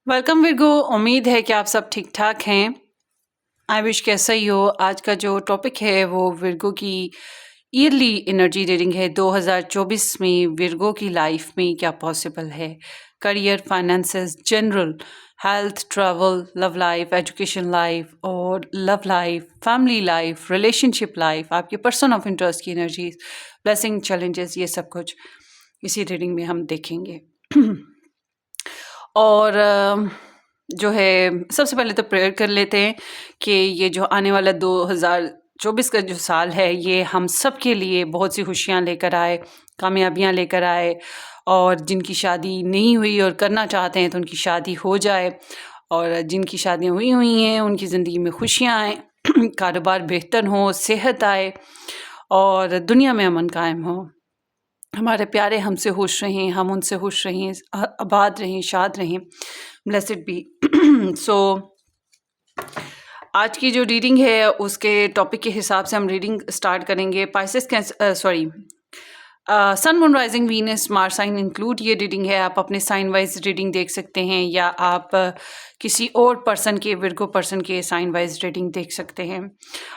Welcome Virgo. उम्मीद है कि आप सब ठीक ठाक हैं। आई विश कैसा ही हो। आज का जो टॉपिक है वो विर्गो की ईयरली एनर्जी रीडिंग है। 2024 में विर्गो की लाइफ में क्या पॉसिबल है। Career, finances, general, health, travel, love life, education life और love life, family life, relationship life, आपके पर्सन ऑफ इंटरेस्ट की एनर्जीज, ब्लेसिंग, चैलेंजेस, ये सब कुछ इसी रीडिंग में हम देखेंगे। और जो है सबसे पहले तो प्रेयर कर लेते हैं कि ये जो आने वाला 2024 का जो साल है ये हम सब के लिए बहुत सी खुशियाँ लेकर आए, कामयाबियाँ लेकर आए, और जिनकी शादी नहीं हुई और करना चाहते हैं तो उनकी शादी हो जाए, और जिनकी शादियाँ हुई हैं उनकी ज़िंदगी में खुशियाँ आए, कारोबार बेहतर हो, सेहत आए और दुनिया में अमन कायम हो। हमारे प्यारे हमसे खुश रहें, हम उनसे खुश रहें, आबाद रहें, शाद रहें। Blessed B. सो आज की जो रीडिंग है उसके टॉपिक के हिसाब से हम रीडिंग स्टार्ट करेंगे। Pisces sun, moon, rising, Venus, Mars sign include ये रीडिंग है। आप अपने साइन वाइज रीडिंग देख सकते हैं या आप किसी और पर्सन के, विर्गो पर्सन के साइन वाइज रीडिंग देख सकते हैं।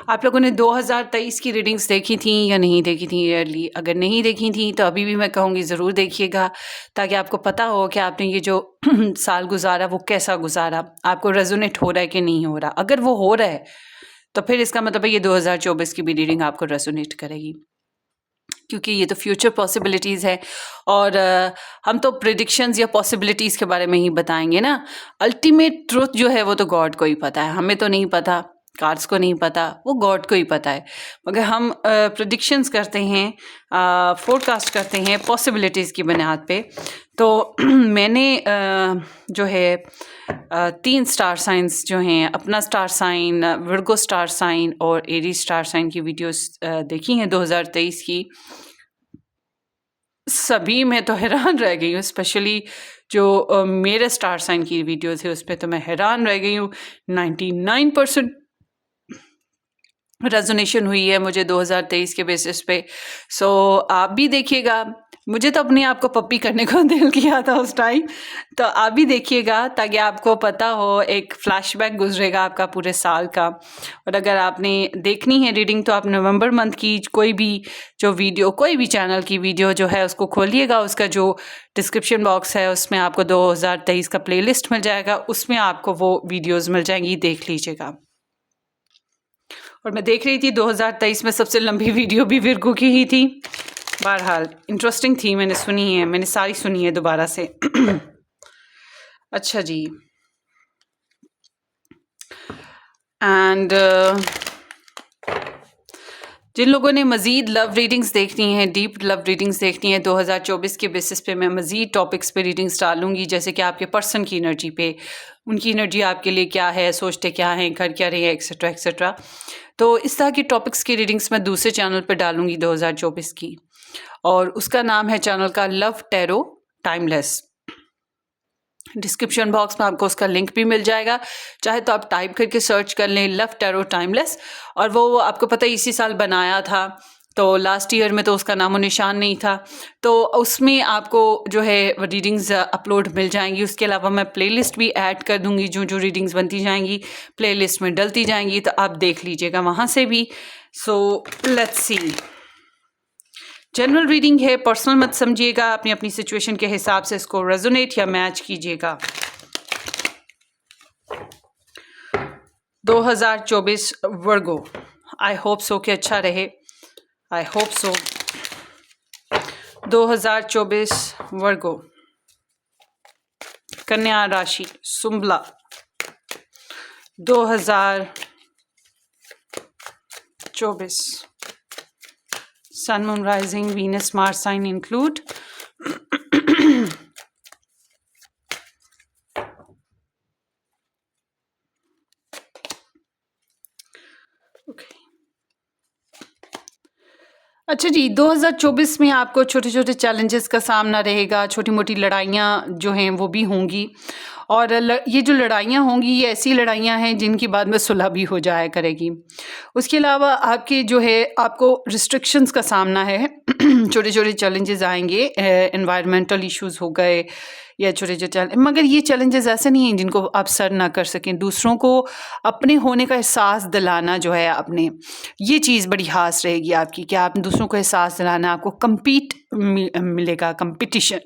आप लोगों ने 2023 की रीडिंग्स देखी थी या नहीं देखी थी ईयरली? अगर नहीं देखी थी तो अभी भी मैं कहूँगी ज़रूर देखिएगा, ताकि आपको पता हो कि आपने ये जो साल गुजारा वो कैसा गुजारा, आपको रेजोनेट हो रहा है कि नहीं हो रहा। अगर वो हो रहा है तो फिर इसका मतलब है ये 2024 की भी रीडिंग आपको रेजोनेट करेगी, क्योंकि ये तो फ्यूचर पॉसिबिलिटीज़ है। और हम तो प्रिडिक्शंस या पॉसिबिलिटीज़ के बारे में ही बताएंगे ना। अल्टीमेट ट्रुथ जो है वो तो गॉड को ही पता है, हमें तो नहीं पता, कार्ड्स को नहीं पता, वो गॉड को ही पता है। मगर हम प्रिडिक्शंस करते हैं, फोरकास्ट करते हैं पॉसिबिलिटीज़ की बुनियाद पे। तो मैंने जो है 3 स्टार साइंस जो हैं, अपना star sign, Virgo star sign और एरीज स्टार साइन की वीडियोस देखी हैं 2023 की। सभी मैं तो हैरान रह गई हूँ, स्पेशली जो मेरे स्टार साइन की वीडियो थे उस पर तो मैं हैरान रह गई हूँ। 99% रेजोनेशन हुई है मुझे 2023 के बेसिस पे। सो आप भी देखिएगा। मुझे तो अपने आप को पप्पी करने को दिल किया था उस टाइम, तो आप भी देखिएगा ताकि आपको पता हो, एक फ्लैशबैक गुजरेगा आपका पूरे साल का। और अगर आपने देखनी है रीडिंग तो आप नवंबर मंथ की कोई भी जो वीडियो, कोई भी चैनल की वीडियो जो है उसको खोलिएगा, उसका जो डिस्क्रिप्शन बॉक्स है उसमें आपको 2023 का प्लेलिस्ट मिल जाएगा, उसमें आपको वो वीडियोज़ मिल जाएंगी, देख लीजिएगा। और मैं देख रही थी 2023 में सबसे लंबी वीडियो भी विर्गो की ही थी। बहरहाल इंटरेस्टिंग थी, मैंने सुनी है, मैंने सारी सुनी है दोबारा से। अच्छा जी। एंड जिन लोगों ने मज़ीद लव रीडिंग्स देखनी है, डीप लव रीडिंग्स देखनी है 2024 के बेसिस पे, मैं मज़ीद टॉपिक्स पे रीडिंग्स डालूंगी, जैसे कि आपके पर्सन की एनर्जी पे, उनकी एनर्जी आपके लिए क्या है, सोचते क्या हैं, कर क्या रहे हैं, एक्सेट्रा एक्सेट्रा। तो इस तरह की टॉपिक्स की रीडिंग्स मैं दूसरे चैनल पर डालूंगी 2024 की, और उसका नाम है चैनल का love tarot timeless. Description box में आपको उसका लिंक भी मिल जाएगा, चाहे तो आप टाइप करके सर्च कर लें लव टैरो टाइमलेस। और वो आपको पता है इसी साल बनाया था, तो लास्ट ईयर में तो उसका नामो निशान नहीं था। तो उसमें आपको जो है रीडिंग्स अपलोड मिल जाएंगी। उसके अलावा मैं प्लेलिस्ट भी ऐड कर दूंगी, जो जो रीडिंग्स बनती जाएंगी प्लेलिस्ट में डलती जाएंगी, तो आप देख लीजिएगा वहाँ से भी। So let's see. General reading है, पर्सनल मत समझिएगा, अपनी अपनी सिचुएशन के हिसाब से इसको रेजोनेट या मैच कीजिएगा। 2024 वर्गो, आई होप सो कि अच्छा रहे, आई होप सो। 2024 वर्गो, कन्या राशि, सुंबला। 2024 sun, moon, rising, Venus, Mars sign include. अच्छा जी, 2024 में आपको छोटे छोटे चैलेंजेस का सामना रहेगा, छोटी मोटी लड़ाइयाँ जो हैं वो भी होंगी। और ये जो लड़ाइयाँ होंगी ये ऐसी लड़ाइयाँ हैं जिनकी बाद में सुलह भी हो जाया करेगी। उसके अलावा आपके जो है आपको रिस्ट्रिक्शंस का सामना है। छोटे छोटे चैलेंजेस आएंगे, एनवायरमेंटल इश्यूज़ हो गए या छोटे-छोटे चैलेंज, मगर ये चैलेंजेस ऐसे नहीं हैं जिनको आप सर ना कर सकें। दूसरों को अपने होने का एहसास दिलाना जो है अपने, ये चीज़ बड़ी ख़ास रहेगी आपकी कि आप दूसरों को एहसास दिलाना, आपको मिलेगा कंपटीशन,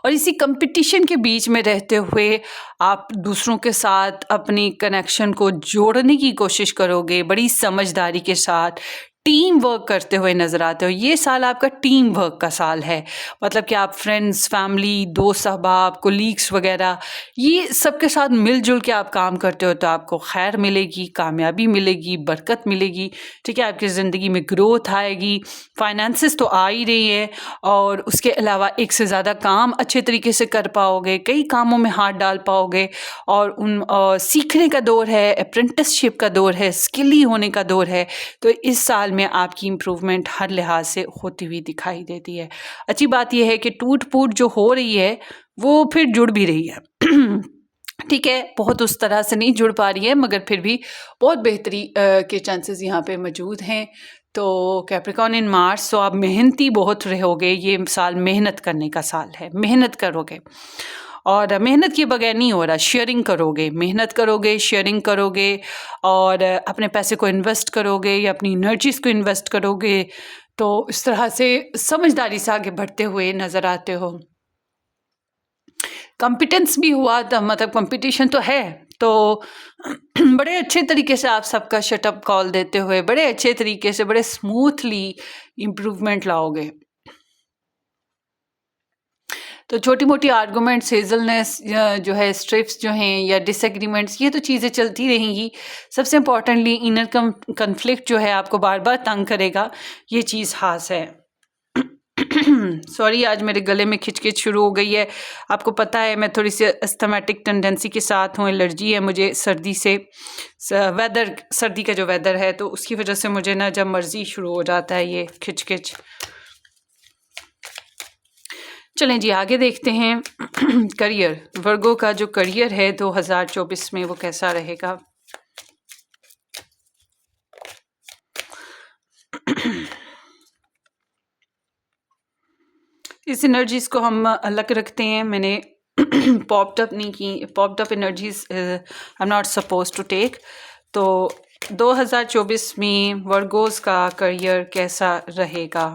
और इसी कंपटीशन के बीच में रहते हुए आप दूसरों के साथ अपनी कनेक्शन को जोड़ने की कोशिश करोगे, बड़ी समझदारी के साथ टीम वर्क करते हुए नज़र आते हो। ये साल आपका टीम वर्क का साल है, मतलब कि आप फ्रेंड्स, फैमिली, दोस्त अहबाब, कोलीग्स वगैरह, ये सबके साथ मिलजुल के आप काम करते हो तो आपको खैर मिलेगी, कामयाबी मिलेगी, बरकत मिलेगी, ठीक है। आपकी ज़िंदगी में ग्रोथ आएगी, फाइनेंसेस तो आ ही रही है, और उसके अलावा एक से ज़्यादा काम अच्छे तरीके से कर पाओगे, कई कामों में हाथ डाल पाओगे, और उन सीखने का दौर है, अप्रेंटिसशिप का दौर है, स्किली होने का दौर है। तो इस साल में आपकी इम्प्रूवमेंट हर लिहाज से होती हुई दिखाई देती है। अच्छी बात यह है कि टूट-फूट जो हो रही है वो फिर जुड़ भी रही है। ठीक है, बहुत उस तरह से नहीं जुड़ पा रही है, मगर फिर भी बहुत बेहतरी के चांसेस यहाँ पे मौजूद हैं। तो कैप्रिकॉर्न इन मार्स, तो आप मेहनती बहुत रहोगे, ये साल मेहनत करने का साल है, मेहनत करोगे, और मेहनत के बगैर नहीं हो रहा, शेयरिंग करोगे, मेहनत करोगे, शेयरिंग करोगे, और अपने पैसे को इन्वेस्ट करोगे या अपनी एनर्जीज़ को इन्वेस्ट करोगे, तो इस तरह से समझदारी से आगे बढ़ते हुए नज़र आते हो। कॉम्पिटेंस भी हुआ, तो मतलब कंपटीशन तो है, तो बड़े अच्छे तरीके से आप सबका शटअप कॉल देते हुए, बड़े अच्छे तरीके से, बड़े स्मूथली इम्प्रूवमेंट लाओगे। तो छोटी मोटी आर्गूमेंट्स, हेजलनेस जो है, स्ट्रिप्स जो हैं या डिसएग्रीमेंट्स, ये तो चीज़ें चलती रहेंगी। सबसे इम्पॉर्टेंटली इनर कन्फ्लिक्ट जो है आपको बार बार तंग करेगा, ये चीज़ खास है। सॉरी, आज मेरे गले में खिचखिच शुरू हो गई है। आपको पता है मैं थोड़ी सी अस्थमेटिक टेंडेंसी के साथ हूँ, एलर्जी है मुझे सर्दी से, वेदर, सर्दी का जो वेदर है, तो उसकी वजह से मुझे ना जब मर्जी शुरू हो जाता है ये खिचखिच। चलें जी, आगे देखते हैं। करियर, वर्गो का जो करियर है 2024 में वो कैसा रहेगा। इस एनर्जीज़ को हम अलग रखते हैं, मैंने पॉप्ड अप नहीं की, popped up energies I am not suppose to take. तो 2024 में वर्गोस का करियर कैसा रहेगा।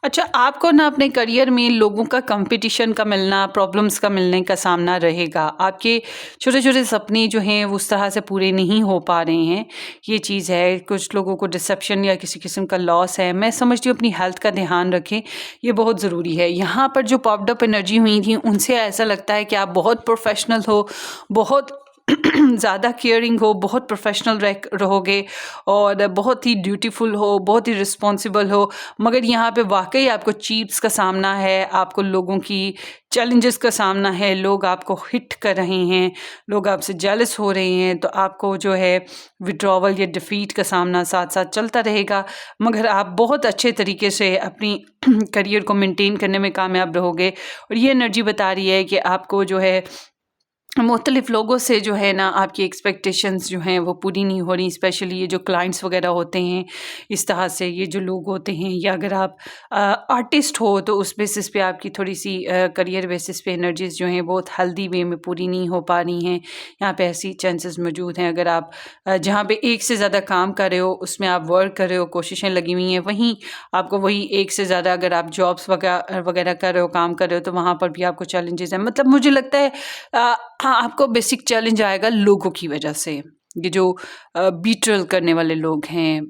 अच्छा, आपको ना अपने करियर में लोगों का कंपटीशन का मिलना, प्रॉब्लम्स का मिलने का सामना रहेगा। आपके छोटे छोटे सपने जो हैं वो उस तरह से पूरे नहीं हो पा रहे हैं, ये चीज़ है। कुछ लोगों को डिसेप्शन या किसी किस्म का लॉस है। मैं समझती हूँ अपनी हेल्थ का ध्यान रखें, ये बहुत ज़रूरी है। यहाँ पर जो पॉप्ड अप एनर्जी हुई थी उनसे ऐसा लगता है कि आप बहुत प्रोफेशनल हो, बहुत ज़्यादा केयरिंग हो, बहुत प्रोफेशनल रहोगे, और बहुत ही ड्यूटीफुल हो, बहुत ही रिस्पॉन्सिबल हो। मगर यहाँ पे वाकई आपको चीट्स का सामना है, आपको लोगों की चैलेंजेस का सामना है, लोग आपको हिट कर रहे हैं, लोग आपसे जेलस हो रहे हैं, तो आपको जो है विड्रॉवल या डिफीट का सामना साथ साथ चलता रहेगा। मगर आप बहुत अच्छे तरीके से अपनी करियर को मेंटेन करने में कामयाब रहोगे। और ये एनर्जी बता रही है कि आपको जो है मुख्तलिफ़ लोगों से जो है ना आपकी एक्सपेक्टेशंस जो हैं वो पूरी नहीं हो रही। स्पेशली ये जो क्लाइंट्स वगैरह होते हैं, इस तरह से ये जो लोग होते हैं, या अगर आप आर्टिस्ट हो तो उस बेसिस पे आपकी थोड़ी सी करियर बेसिस पे एनर्जीज़ जो हैं बहुत हेल्दी वे में पूरी नहीं हो पा रही हैं। यहाँ पे ऐसी चांसेस मौजूद हैं। अगर आप जहाँ पे एक से ज़्यादा काम कर रहे हो, उसमें आप वर्क कर रहे हो, कोशिशें लगी हुई हैं, वहीं आपको वही एक से ज़्यादा अगर आप जॉब्स वगैरह कर रहे हो, काम कर रहे हो, तो वहाँ पर भी आपको चैलेंजेस हैं। मतलब मुझे लगता है हाँ, आपको बेसिक चैलेंज आएगा लोगों की वजह से। ये जो बीट्रेल करने वाले लोग हैं,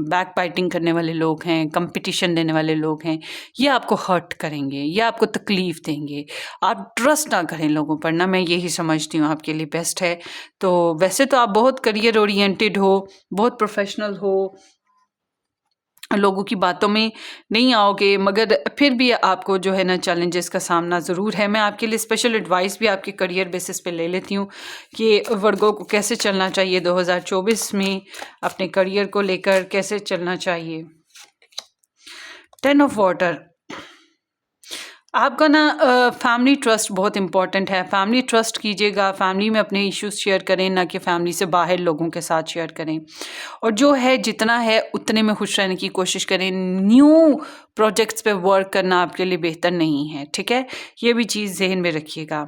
बैक बाइटिंग करने वाले लोग हैं, कंपटीशन देने वाले लोग हैं, ये आपको हर्ट करेंगे, ये आपको तकलीफ़ देंगे। आप ट्रस्ट ना करें लोगों पर, ना मैं यही समझती हूँ आपके लिए बेस्ट है। तो वैसे तो आप बहुत करियर ओरिएंटेड हो, बहुत प्रोफेशनल हो, लोगों की बातों में नहीं आओगे, मगर फिर भी आपको जो है ना चैलेंजेस का सामना ज़रूर है। मैं आपके लिए स्पेशल एडवाइस भी आपके करियर बेसिस पे ले लेती हूँ कि वर्गों को कैसे चलना चाहिए 2024 में, अपने करियर को लेकर कैसे चलना चाहिए। 10 ऑफ वाटर, आपका ना फैमिली ट्रस्ट बहुत इम्पॉर्टेंट है। फैमिली ट्रस्ट कीजिएगा, फैमिली में अपने इश्यूज़ शेयर करें, ना कि फैमिली से बाहर लोगों के साथ शेयर करें। और जो है जितना है उतने में खुश रहने की कोशिश करें। न्यू प्रोजेक्ट्स पे वर्क करना आपके लिए बेहतर नहीं है, ठीक है? ये भी चीज़ ज़हन में रखिएगा।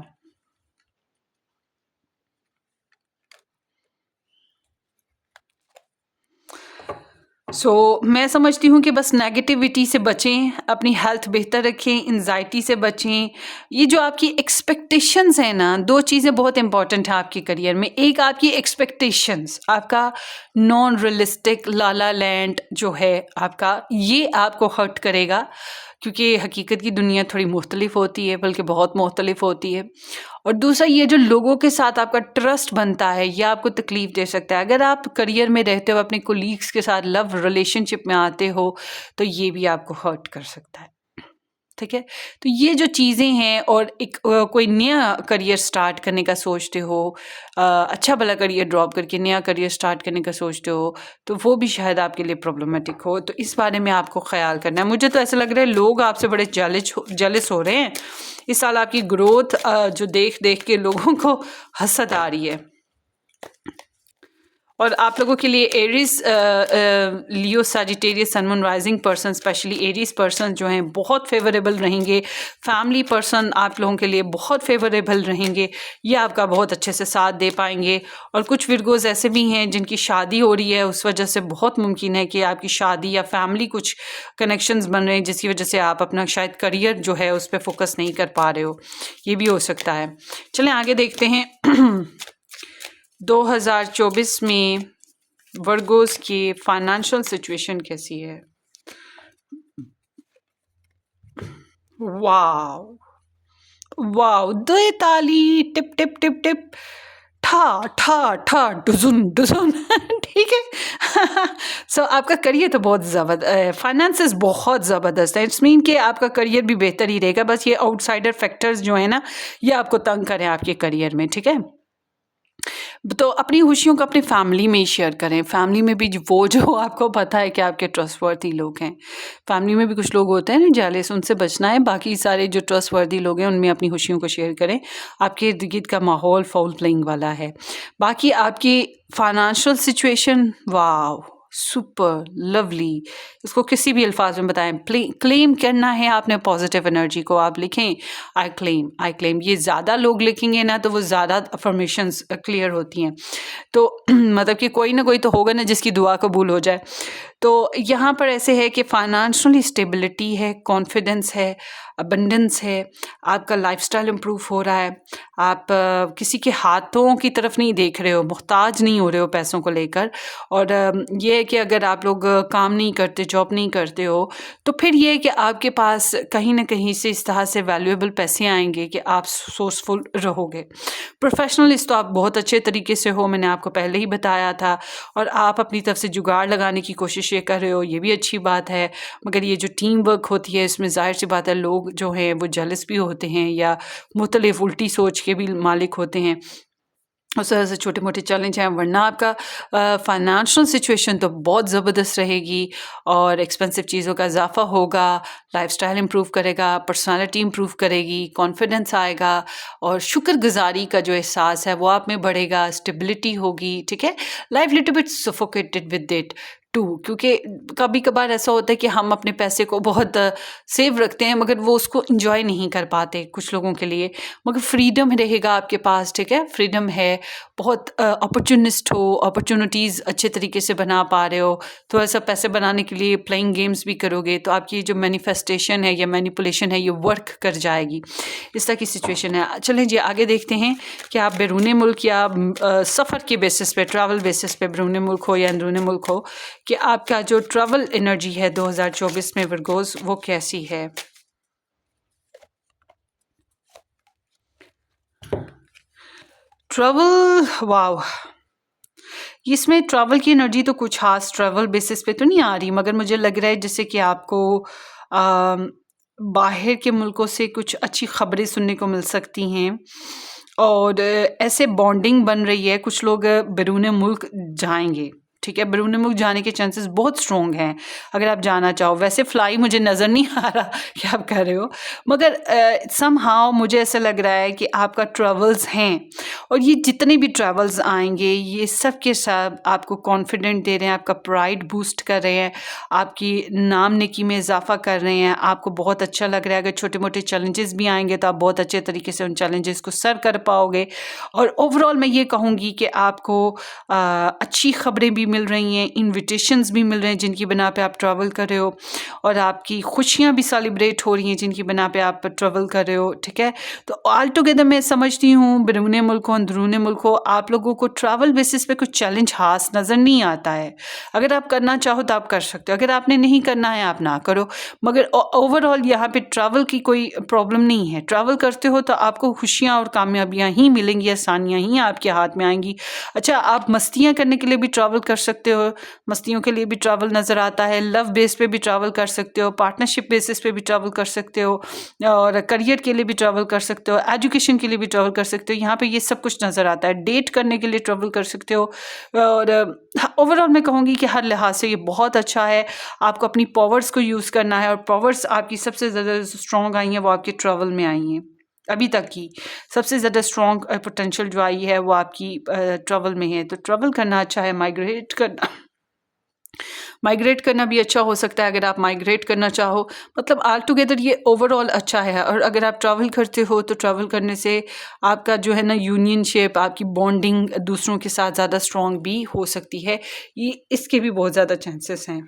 मैं समझती हूँ कि बस नेगेटिविटी से बचें, अपनी हेल्थ बेहतर रखें, एंजाइटी से बचें। ये जो आपकी एक्सपेक्टेशंस हैं ना, 2 चीज़ें बहुत इंपॉर्टेंट हैं आपके करियर में। एक आपकी एक्सपेक्टेशंस, आपका नॉन रियलिस्टिक ला ला लैंड जो है आपका, ये आपको हर्ट करेगा, क्योंकि हकीकत की दुनिया थोड़ी मुख्तलिफ होती है, बल्कि बहुत मुख्तलिफ होती है। और दूसरा ये जो लोगों के साथ आपका ट्रस्ट बनता है, यह आपको तकलीफ़ दे सकता है। अगर आप करियर में रहते हो, अपने कोलीग्स के साथ लव रिलेशनशिप में आते हो, तो ये भी आपको हर्ट कर सकता है, ठीक है? तो ये जो चीज़ें हैं, और एक कोई नया करियर स्टार्ट करने का सोचते हो, अच्छा भला करियर ड्रॉप करके नया करियर स्टार्ट करने का सोचते हो, तो वो भी शायद आपके लिए प्रॉब्लमेटिक हो। तो इस बारे में आपको ख्याल करना है। मुझे तो ऐसा लग रहा है लोग आपसे बड़े जेलस हो रहे हैं। इस साल आपकी ग्रोथ जो देख देख के लोगों को हसद आ रही है। और आप लोगों के लिए Aries, Leo, Sagittarius, sun moon rising person, specially Aries person जो हैं बहुत फेवरेबल रहेंगे। फैमिली पर्सन आप लोगों के लिए बहुत फेवरेबल रहेंगे, ये आपका बहुत अच्छे से साथ दे पाएंगे। और कुछ विर्गोज ऐसे भी हैं जिनकी शादी हो रही है, उस वजह से बहुत मुमकिन है कि आपकी शादी या फैमिली कुछ कनेक्शंस बन रहे हैं, जिसकी वजह से आप अपना शायद करियर जो है उस पर फोकस नहीं कर पा रहे हो, ये भी हो सकता है। चलें आगे देखते हैं। 2024 में वर्गोस की फाइनेंशियल सिचुएशन कैसी है? वाव, वाव, दो ताली, टिप टिप टिप टिप, ठा ठा ठा, डुजुन डुजुन। ठीक है। आपका करियर तो बहुत ज़बरदस्त, फाइनेंसेस बहुत ज़बरदस्त है। इट्स मीन कि आपका करियर भी बेहतर ही रहेगा, बस ये आउटसाइडर फैक्टर्स जो है ना, ये आपको तंग करें आपके करियर में, ठीक है? तो अपनी खुशियों को अपनी फैमिली में ही शेयर करें। फैमिली में भी वो जो आपको पता है कि आपके ट्रस्टवर्थी लोग हैं। फैमिली में भी कुछ लोग होते हैं ना जेलस, उनसे बचना है। बाकी सारे जो ट्रस्टवर्थी लोग हैं उनमें अपनी खुशियों को शेयर करें। आपके इर्द गिर्द का माहौल फाउल प्लेइंग वाला है। बाकी आपकी फाइनेंशियल सिचुएशन, वाव, सुपर लवली, इसको किसी भी अल्फाज में बताएं। क्लेम करना है आपने पॉजिटिव एनर्जी को। आप लिखें आई क्लेम, आई क्लेम। ये ज़्यादा लोग लिखेंगे ना तो वो ज़्यादा अफर्मेशंस क्लियर होती हैं। तो मतलब कि कोई ना कोई तो होगा ना जिसकी दुआ कबूल हो जाए। तो यहाँ पर ऐसे है कि फाइनेंशियली स्टेबिलिटी है, कॉन्फिडेंस है, अबंडेंस है, आपका लाइफस्टाइल इम्प्रूव हो रहा है। आप किसी के हाथों की तरफ नहीं देख रहे हो, मोहताज नहीं हो रहे हो पैसों को लेकर। और ये है कि अगर आप लोग काम नहीं करते, जॉब नहीं करते हो, तो फिर ये है कि आपके पास कहीं ना कहीं से इस तरह से वैल्यूएबल पैसे आएंगे कि आप सोर्सफुल रहोगे। प्रोफेशनलिस्ट तो आप बहुत अच्छे तरीके से हो, मैंने आपको पहले ही बताया था। और आप अपनी तरफ से जुगाड़ लगाने की कोशिश ये कर रहे हो, ये भी अच्छी बात है। मगर ये जो टीम वर्क होती है, इसमें ज़ाहिर सी बात है लोग जो हैं वो जेलस भी होते हैं या मुख्तलिफ उल्टी सोच के भी मालिक होते हैं। उस तरह से छोटे मोटे चैलेंज हैं। वरना आपका फाइनेंशियल सिचुएशन तो बहुत ज़बरदस्त रहेगी, और एक्सपेंसिव चीज़ों का इजाफा होगा, लाइफस्टाइल इम्प्रूव करेगा, पर्सनालिटी इम्प्रूव करेगी, कॉन्फिडेंस आएगा, और शुक्रगुजारी का जो एहसास है वो आप में बढ़ेगा, स्टेबिलिटी होगी, ठीक है? Life little bit suffocated with it too, क्योंकि कभी कभार ऐसा होता है कि हम अपने पैसे को बहुत सेव रखते हैं, मगर वो उसको इंजॉय नहीं कर पाते कुछ लोगों के लिए। मगर फ्रीडम रहेगा आपके पास, ठीक है? फ्रीडम है, बहुत अपॉर्चुनिस्ट हो, अपॉर्चुनिटीज़ अच्छे तरीके से बना पा रहे हो, तो ऐसा पैसे बनाने के लिए प्लेइंग गेम्स भी करोगे, तो आपकी जो मैनिफेस्टेशन है या मैनिपुलेशन है ये वर्क कर जाएगी। इस तरह की सिचुएशन है। चलें जी आगे देखते हैं कि आप बैरून मुल्क या सफ़र के बेसिस पे, ट्रैवल बेसिस पे, बैरून मुल्क हो या अंदरून मुल्क हो, कि आपका जो ट्रैवल एनर्जी है 2024 में वर्गोस, वो कैसी है? ट्रैवल, वाव, इसमें ट्रैवल की एनर्जी तो कुछ खास ट्रैवल बेसिस पे तो नहीं आ रही, मगर मुझे लग रहा है जैसे कि आपको बाहर के मुल्कों से कुछ अच्छी खबरें सुनने को मिल सकती हैं, और ऐसे बॉन्डिंग बन रही है। कुछ लोग बैरून मुल्क जाएंगे, ठीक है, बैरून मुल्क जाने के चांसेस बहुत स्ट्रॉन्ग हैं अगर आप जाना चाहो। वैसे फ्लाई मुझे नज़र नहीं आ रहा कि आप कर रहे हो, मगर समहाउ मुझे ऐसा लग रहा है कि आपका ट्रैवल्स हैं, और ये जितने भी ट्रैवल्स आएंगे ये सब के सब आपको कॉन्फिडेंट दे रहे हैं, आपका प्राइड बूस्ट कर रहे हैं, आपकी नाम नेकी में इजाफा कर रहे हैं, आपको बहुत अच्छा लग रहा है। अगर छोटे मोटे चैलेंजेस भी आएंगे तो आप बहुत अच्छे तरीके से उन चैलेंजेस को सर्व कर पाओगे। और ओवरऑल मैं ये कहूँगी कि आपको अच्छी खबरें भी मिल रही हैं, इन्विटेशंस भी मिल रहे हैं जिनकी बना पे आप ट्रैवल कर रहे हो, और आपकी खुशियाँ भी सेलिब्रेट हो रही हैं जिनकी बना पे आप ट्रैवल कर रहे हो। ठीक है, तो ऑल टुगेदर मैं समझती हूँ बैरून मुल्क हो अंदरून मुल्क हो, आप लोगों को ट्रैवल बेसिस पे कुछ चैलेंज खास नज़र नहीं आता है। अगर आप करना चाहो तो आप कर सकते हो, अगर आपने नहीं करना है आप ना करो, मगर ओवरऑल यहाँ पे ट्रैवल की कोई प्रॉब्लम नहीं है। ट्रैवल करते हो तो आपको खुशियाँ और कामयाबियाँ ही मिलेंगी, आसानियाँ ही आपके हाथ में आएंगी। अच्छा, आप मस्तियाँ करने के लिए भी ट्रैवल कर सकते हो, मस्तियों के लिए भी ट्रैवल नज़र आता है, लव बेस पे भी ट्रैवल कर सकते हो, पार्टनरशिप बेसिस पे भी ट्रैवल कर सकते हो, और करियर के लिए भी ट्रैवल कर सकते हो, एजुकेशन के लिए भी ट्रैवल कर सकते हो। यहाँ पे ये सब कुछ नज़र आता है। डेट करने के लिए ट्रैवल कर सकते हो, और ओवरऑल मैं कहूँगी कि हर लिहाज से ये बहुत अच्छा है। आपको अपनी पावर्स को यूज़ करना है, और पावर्स आपकी सबसे ज़्यादा स्ट्रॉन्ग आई हैं वो आपके ट्रैवल में आई हैं। अभी तक की सबसे ज़्यादा स्ट्रॉन्ग पोटेंशियल जो आई है वो आपकी ट्रैवल में है। तो ट्रैवल करना अच्छा है, माइग्रेट करना भी अच्छा हो सकता है अगर आप माइग्रेट करना चाहो। मतलब ऑल टुगेदर ये ओवरऑल अच्छा है। और अगर आप ट्रैवल करते हो तो ट्रैवल करने से आपका जो है ना यूनियनशिप, आपकी बॉन्डिंग दूसरों के साथ ज़्यादा स्ट्रॉन्ग भी हो सकती है। ये इसके भी बहुत ज़्यादा चांसेस हैं।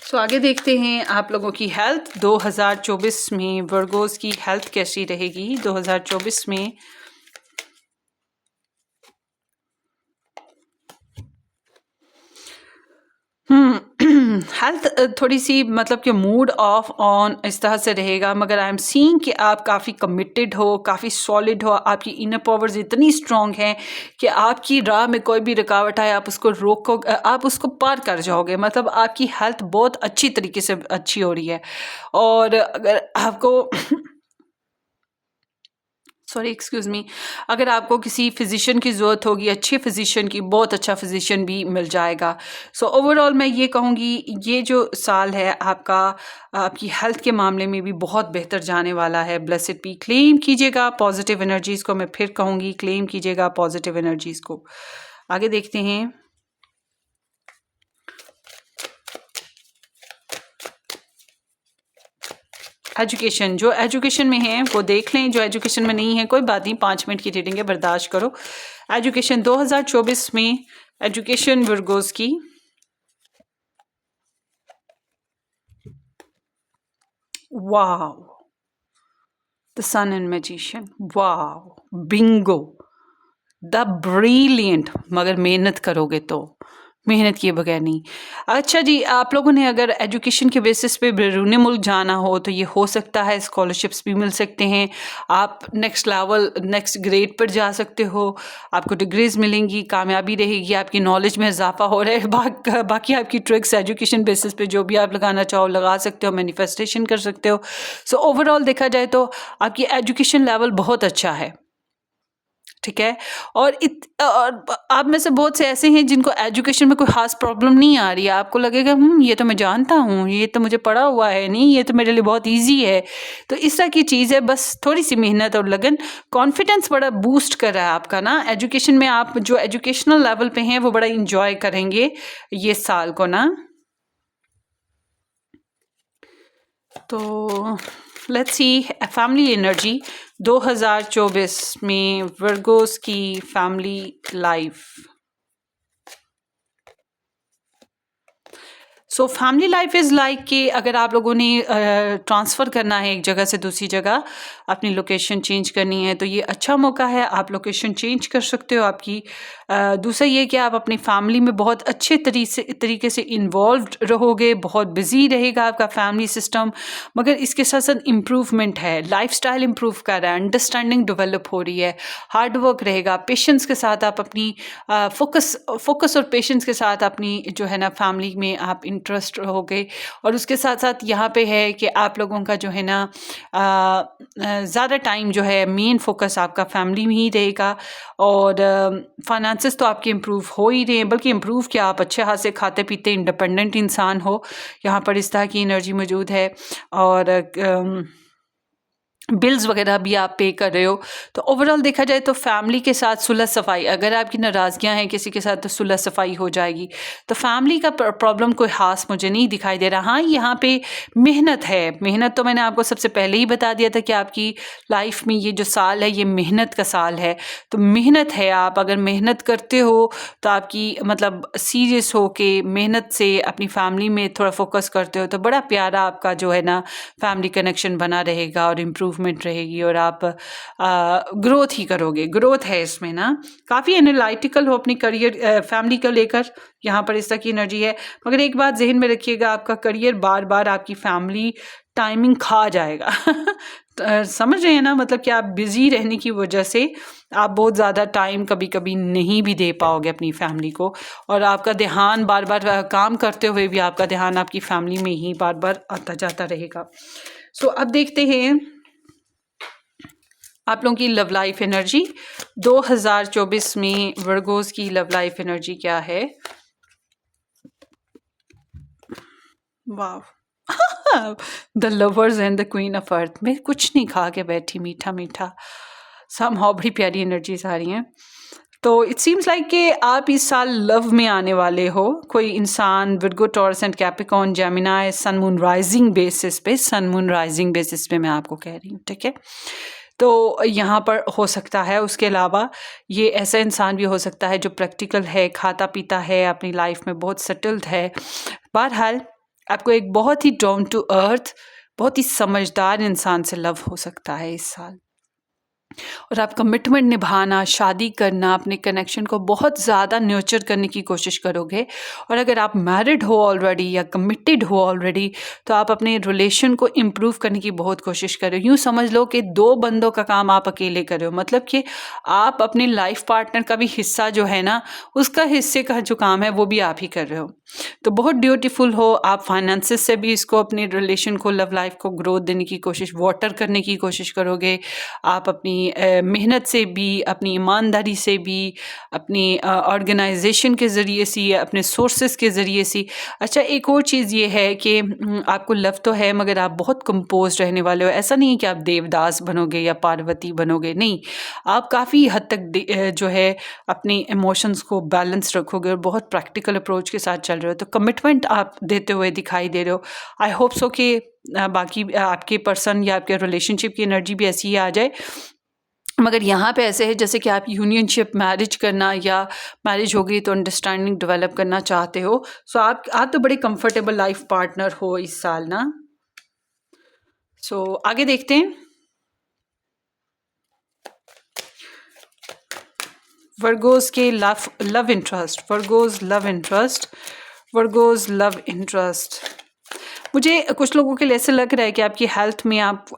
सो आगे देखते हैं आप लोगों की हेल्थ 2024 में। वर्गोस की हेल्थ कैसी रहेगी 2024 में? हेल्थ थोड़ी सी मतलब कि मूड ऑफ ऑन इस तरह से रहेगा, मगर आई एम सीइंग कि आप काफ़ी कमिटेड हो, काफ़ी सॉलिड हो, आपकी इनर पावर्स इतनी स्ट्रांग हैं कि आपकी राह में कोई भी रुकावट आए आप उसको रोको, आप उसको पार कर जाओगे। मतलब आपकी हेल्थ बहुत अच्छी तरीके से अच्छी हो रही है। और अगर आपको सॉरी एक्सक्यूज़ मी, अगर आपको किसी फिजिशियन की ज़रूरत होगी, अच्छे फिजिशियन की, बहुत अच्छा फिजिशियन भी मिल जाएगा। सो ओवरऑल मैं ये कहूँगी ये जो साल है आपका आपकी हेल्थ के मामले में भी बहुत बेहतर जाने वाला है। ब्लेसिड बी, क्लेम कीजिएगा पॉजिटिव एनर्जीज़ को। मैं फिर कहूँगी क्लेम कीजिएगा पॉजिटिव एनर्जीज़ को। आगे देखते हैं। एजुकेशन, जो एजुकेशन में है वो देख लें, जो एजुकेशन में नहीं है कोई बात नहीं, 5 मिनट की रीडिंग है, बर्दाश्त करो। एजुकेशन 2024 में एजुकेशन वर्गोस की wow, the sun and magician, wow, bingo, the brilliant. मगर मेहनत करोगे तो, मेहनत किए बगैर नहीं। अच्छा जी, आप लोगों ने अगर एजुकेशन के बेसिस पे बैरून मुल्क जाना हो तो ये हो सकता है, स्कॉलरशिप्स भी मिल सकते हैं, आप नेक्स्ट लेवल नेक्स्ट ग्रेड पर जा सकते हो, आपको डिग्रीज मिलेंगी, कामयाबी रहेगी, आपकी नॉलेज में इजाफा हो रहा है। बाकी आपकी ट्रिक्स एजुकेशन बेसिस पे जो भी आप लगाना चाहो लगा सकते हो, मैनिफेस्टेशन कर सकते हो। सो ओवरऑल देखा जाए तो आपकी एजुकेशन लेवल बहुत अच्छा है। ठीक है, और आप में से बहुत से ऐसे हैं जिनको एजुकेशन में कोई खास प्रॉब्लम नहीं आ रही है। आपको लगेगा ये तो मैं जानता हूँ, ये तो मुझे पढ़ा हुआ है, नहीं ये तो मेरे लिए बहुत इजी है। तो इस तरह की चीज़ है, बस थोड़ी सी मेहनत और लगन, कॉन्फिडेंस बड़ा बूस्ट कर रहा है आपका ना। एजुकेशन में आप जो एजुकेशनल लेवल पे हैं वो बड़ा इंजॉय करेंगे ये साल को ना। तो लेट्स सी फैमिली एनर्जी 2024 में वर्गोस की family life. So family life is like कि अगर आप लोगों ने ट्रांसफ़र करना है एक जगह से दूसरी जगह, अपनी लोकेशन चेंज करनी है तो ये अच्छा मौका है, आप लोकेशन चेंज कर सकते हो। आपकी दूसरा ये कि आप अपनी फैमिली में बहुत अच्छे तरीके से इन्वॉल्व्ड रहोगे, बहुत बिजी रहेगा आपका फैमिली सिस्टम। मगर इसके साथ साथ इम्प्रूवमेंट है, लाइफस्टाइल इम्प्रूव कर रहा है, अंडरस्टैंडिंग डेवलप हो रही है, हार्ड वर्क रहेगा, पेशेंस के साथ आप अपनी फोकस और पेशेंस के साथ अपनी जो है ना फैमिली में आप इंटरेस्ट हो गए। और उसके साथ साथ यहाँ पे है कि आप लोगों का जो है ना ज़्यादा टाइम जो है मेन फोकस आपका फैमिली में ही रहेगा। और फाइनेंसेस तो आपके इम्प्रूव हो ही रहे हैं, बल्कि इम्प्रूव क्या, आप अच्छे हाथ से खाते पीते इंडिपेंडेंट इंसान हो, यहाँ पर इस तरह की एनर्जी मौजूद है। और बिल्स वगैरह भी आप पे कर रहे हो। तो ओवरऑल देखा जाए तो फैमिली के साथ सुलह सफाई, अगर आपकी नाराज़गियाँ हैं किसी के साथ तो सुलह सफाई हो जाएगी। तो फैमिली का प्रॉब्लम कोई ख़ास मुझे नहीं दिखाई दे रहा। हाँ, यहाँ पे मेहनत है। मेहनत तो मैंने आपको सबसे पहले ही बता दिया था कि आपकी लाइफ में ये जो साल है ये मेहनत का साल है। तो मेहनत है, आप अगर मेहनत करते हो तो आपकी मतलब सीरियस हो के मेहनत से अपनी फैमिली में थोड़ा फोकस करते हो तो बड़ा प्यारा आपका जो है ना फैमिली कनेक्शन बना रहेगा और इम्प्रूवमेंट रहेगी और आप ग्रोथ ही करोगे। ग्रोथ है इसमें ना, काफ़ी एनालिटिकल हो अपनी करियर फैमिली को लेकर, यहाँ पर इस तरह की एनर्जी है। मगर एक बात जहन में रखिएगा, आपका करियर बार बार आपकी फैमिली टाइमिंग खा जाएगा तो समझ रहे हैं ना, मतलब कि आप बिज़ी रहने की वजह से आप बहुत ज़्यादा टाइम कभी कभी नहीं भी दे पाओगे अपनी फैमिली को, और आपका ध्यान बार बार काम करते हुए भी आपका ध्यान आपकी फैमिली में ही बार बार आता जाता रहेगा। सो अब देखते हैं आप लोगों की लव लाइफ एनर्जी 2024 में। वर्गोस की लव लाइफ एनर्जी क्या है? वाह the lovers and the queen of earth. मैं कुछ नहीं खा के बैठी, मीठा मीठा समहाउ बड़ी प्यारी एनर्जीज आ रही हैं। तो इट सीम्स लाइक कि आप इस साल लव में आने वाले हो। कोई इंसान Virgo, Taurus and Capricorn, Gemini, sun moon rising basis पे, सन मून राइजिंग बेसिस पे मैं आपको कह रही हूँ, ठीक है। तो यहाँ पर हो सकता है, उसके अलावा ये ऐसा इंसान भी हो सकता है जो प्रैक्टिकल है, खाता पीता है, अपनी लाइफ में बहुत सेटल्ड है। बहरहाल आपको एक बहुत ही डाउन टू अर्थ, बहुत ही समझदार इंसान से लव हो सकता है इस साल। और आप कमिटमेंट निभाना, शादी करना, अपने कनेक्शन को बहुत ज़्यादा न्योचर करने की कोशिश करोगे। और अगर आप मैरिड हो ऑलरेडी या कमिटेड हो ऑलरेडी तो आप अपने रिलेशन को इम्प्रूव करने की बहुत कोशिश करो। यूँ समझ लो कि 2 बंदों का काम आप अकेले कर रहे हो, मतलब कि आप अपने लाइफ पार्टनर का भी हिस्सा जो है ना, उसका हिस्से का जो काम है वो भी आप ही कर रहे हो। तो बहुत ड्यूटीफुल हो आप। फाइनेंसेस से भी इसको, अपने रिलेशन को, लव लाइफ को ग्रोथ देने की कोशिश, वाटर करने की कोशिश करोगे। आप अपनी मेहनत से भी, अपनी ईमानदारी से भी, अपनी ऑर्गेनाइजेशन के ज़रिए से, अपने सोर्सेस के ज़रिए से। अच्छा, एक और चीज़ ये है कि आपको लव तो है मगर आप बहुत कंपोज रहने वाले हो। ऐसा नहीं है कि आप देवदास बनोगे या पार्वती बनोगे, नहीं। आप काफ़ी हद तक जो है अपनी इमोशंस को बैलेंस रखोगे और बहुत प्रैक्टिकल अप्रोच के साथ चल रहे हो। तो कमिटमेंट आप देते हुए दिखाई दे रहे हो। आई होप सो कि बाकी आपके पर्सन या आपके रिलेशनशिप की एनर्जी भी ऐसी ही आ जाए। मगर यहाँ पे ऐसे है जैसे कि आप यूनियनशिप, मैरिज करना या मैरिज हो गई तो अंडरस्टैंडिंग डेवलप करना चाहते हो। सो आप तो बड़े कंफर्टेबल लाइफ पार्टनर हो इस साल ना। सो आगे देखते हैं। वर्गोस के love interest, Virgo's love interest, Virgo's love interest. मुझे कुछ लोगों के लिए ऐसे लग रहा है कि आपकी हेल्थ में आप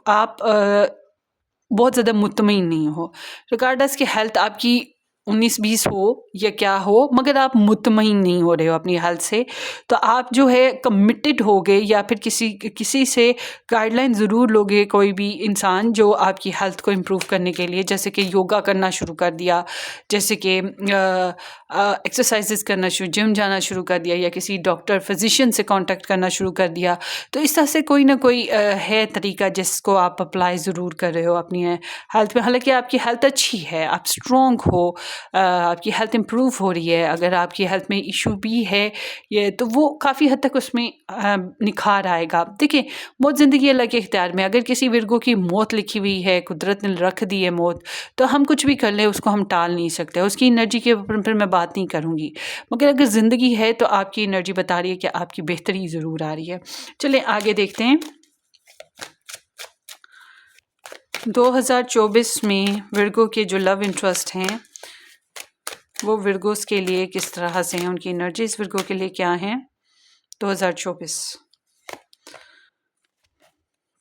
बहुत ज़्यादा मुतमईन नहीं हो। रिगार्डस कि हेल्थ आपकी 19-20 हो या क्या हो, मगर आप मुतमईन नहीं हो रहे हो अपनी हेल्थ से। तो आप जो है कमिटेड हो गए या फिर किसी से गाइडलाइन ज़रूर लोगे, कोई भी इंसान जो आपकी हेल्थ को इम्प्रूव करने के लिए, जैसे कि योगा करना शुरू कर दिया, जैसे कि एक्सरसाइजेस करना जिम जाना शुरू कर दिया, या किसी डॉक्टर फिजिशियन से कांटेक्ट करना शुरू कर दिया। तो इस तरह से कोई ना कोई है तरीका जिसको आप अप्लाई ज़रूर कर रहे हो अपनी हेल्थ में। हालांकि आपकी हेल्थ अच्छी है, आप स्ट्रॉन्ग हो, आपकी हेल्थ इम्प्रूव हो रही है। अगर आपकी हेल्थ में इशू भी है ये, तो वो काफ़ी हद तक उसमें निखार आएगा। देखिए, मौत ज़िंदगी अल्लाह के इख्तियार में। अगर किसी विरगो की मौत लिखी हुई है, कुदरत ने रख दी है मौत, तो हम कुछ भी कर लें उसको हम टाल नहीं सकते। उसकी एनर्जी के ऊपर फिर मैं बात नहीं करूँगी, मगर अगर ज़िंदगी है तो आपकी एनर्जी बता रही है कि आपकी बेहतरी ज़रूर आ रही है। चलिए आगे देखते हैं 2024 में विरगो के जो लव इंटरेस्ट हैं वो विरगोस के लिए किस तरह से हैं, उनकी एनर्जीज विरगो के लिए क्या हैं 2024।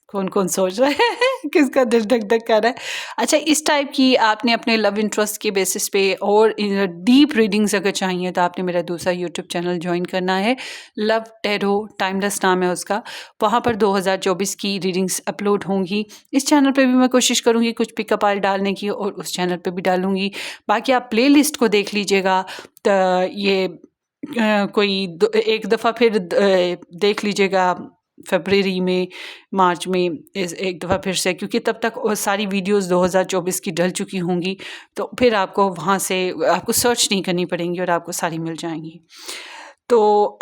कौन कौन सोच रहा है किसका दिल धक धक कर रहा है। अच्छा, इस टाइप की आपने अपने लव इंटरेस्ट के बेसिस पे और डीप रीडिंग्स अगर चाहिए तो आपने मेरा दूसरा यूट्यूब चैनल ज्वाइन करना है, लव टैरो टाइमलेस नाम है उसका। वहाँ पर 2024 की रीडिंग्स अपलोड होंगी। इस चैनल पे भी मैं कोशिश करूँगी कुछ पिकअप आर्ट डालने की और उस चैनल पे भी डालूँगी। बाकी आप प्ले लिस्ट को देख लीजिएगा, तो ये एक दफ़ा फिर देख लीजिएगा फरवरी में, मार्च में एक दफ़ा फिर से, क्योंकि तब तक वो सारी वीडियोस 2024 की डल चुकी होंगी, तो फिर आपको वहाँ से आपको सर्च नहीं करनी पड़ेंगी और आपको सारी मिल जाएंगी। तो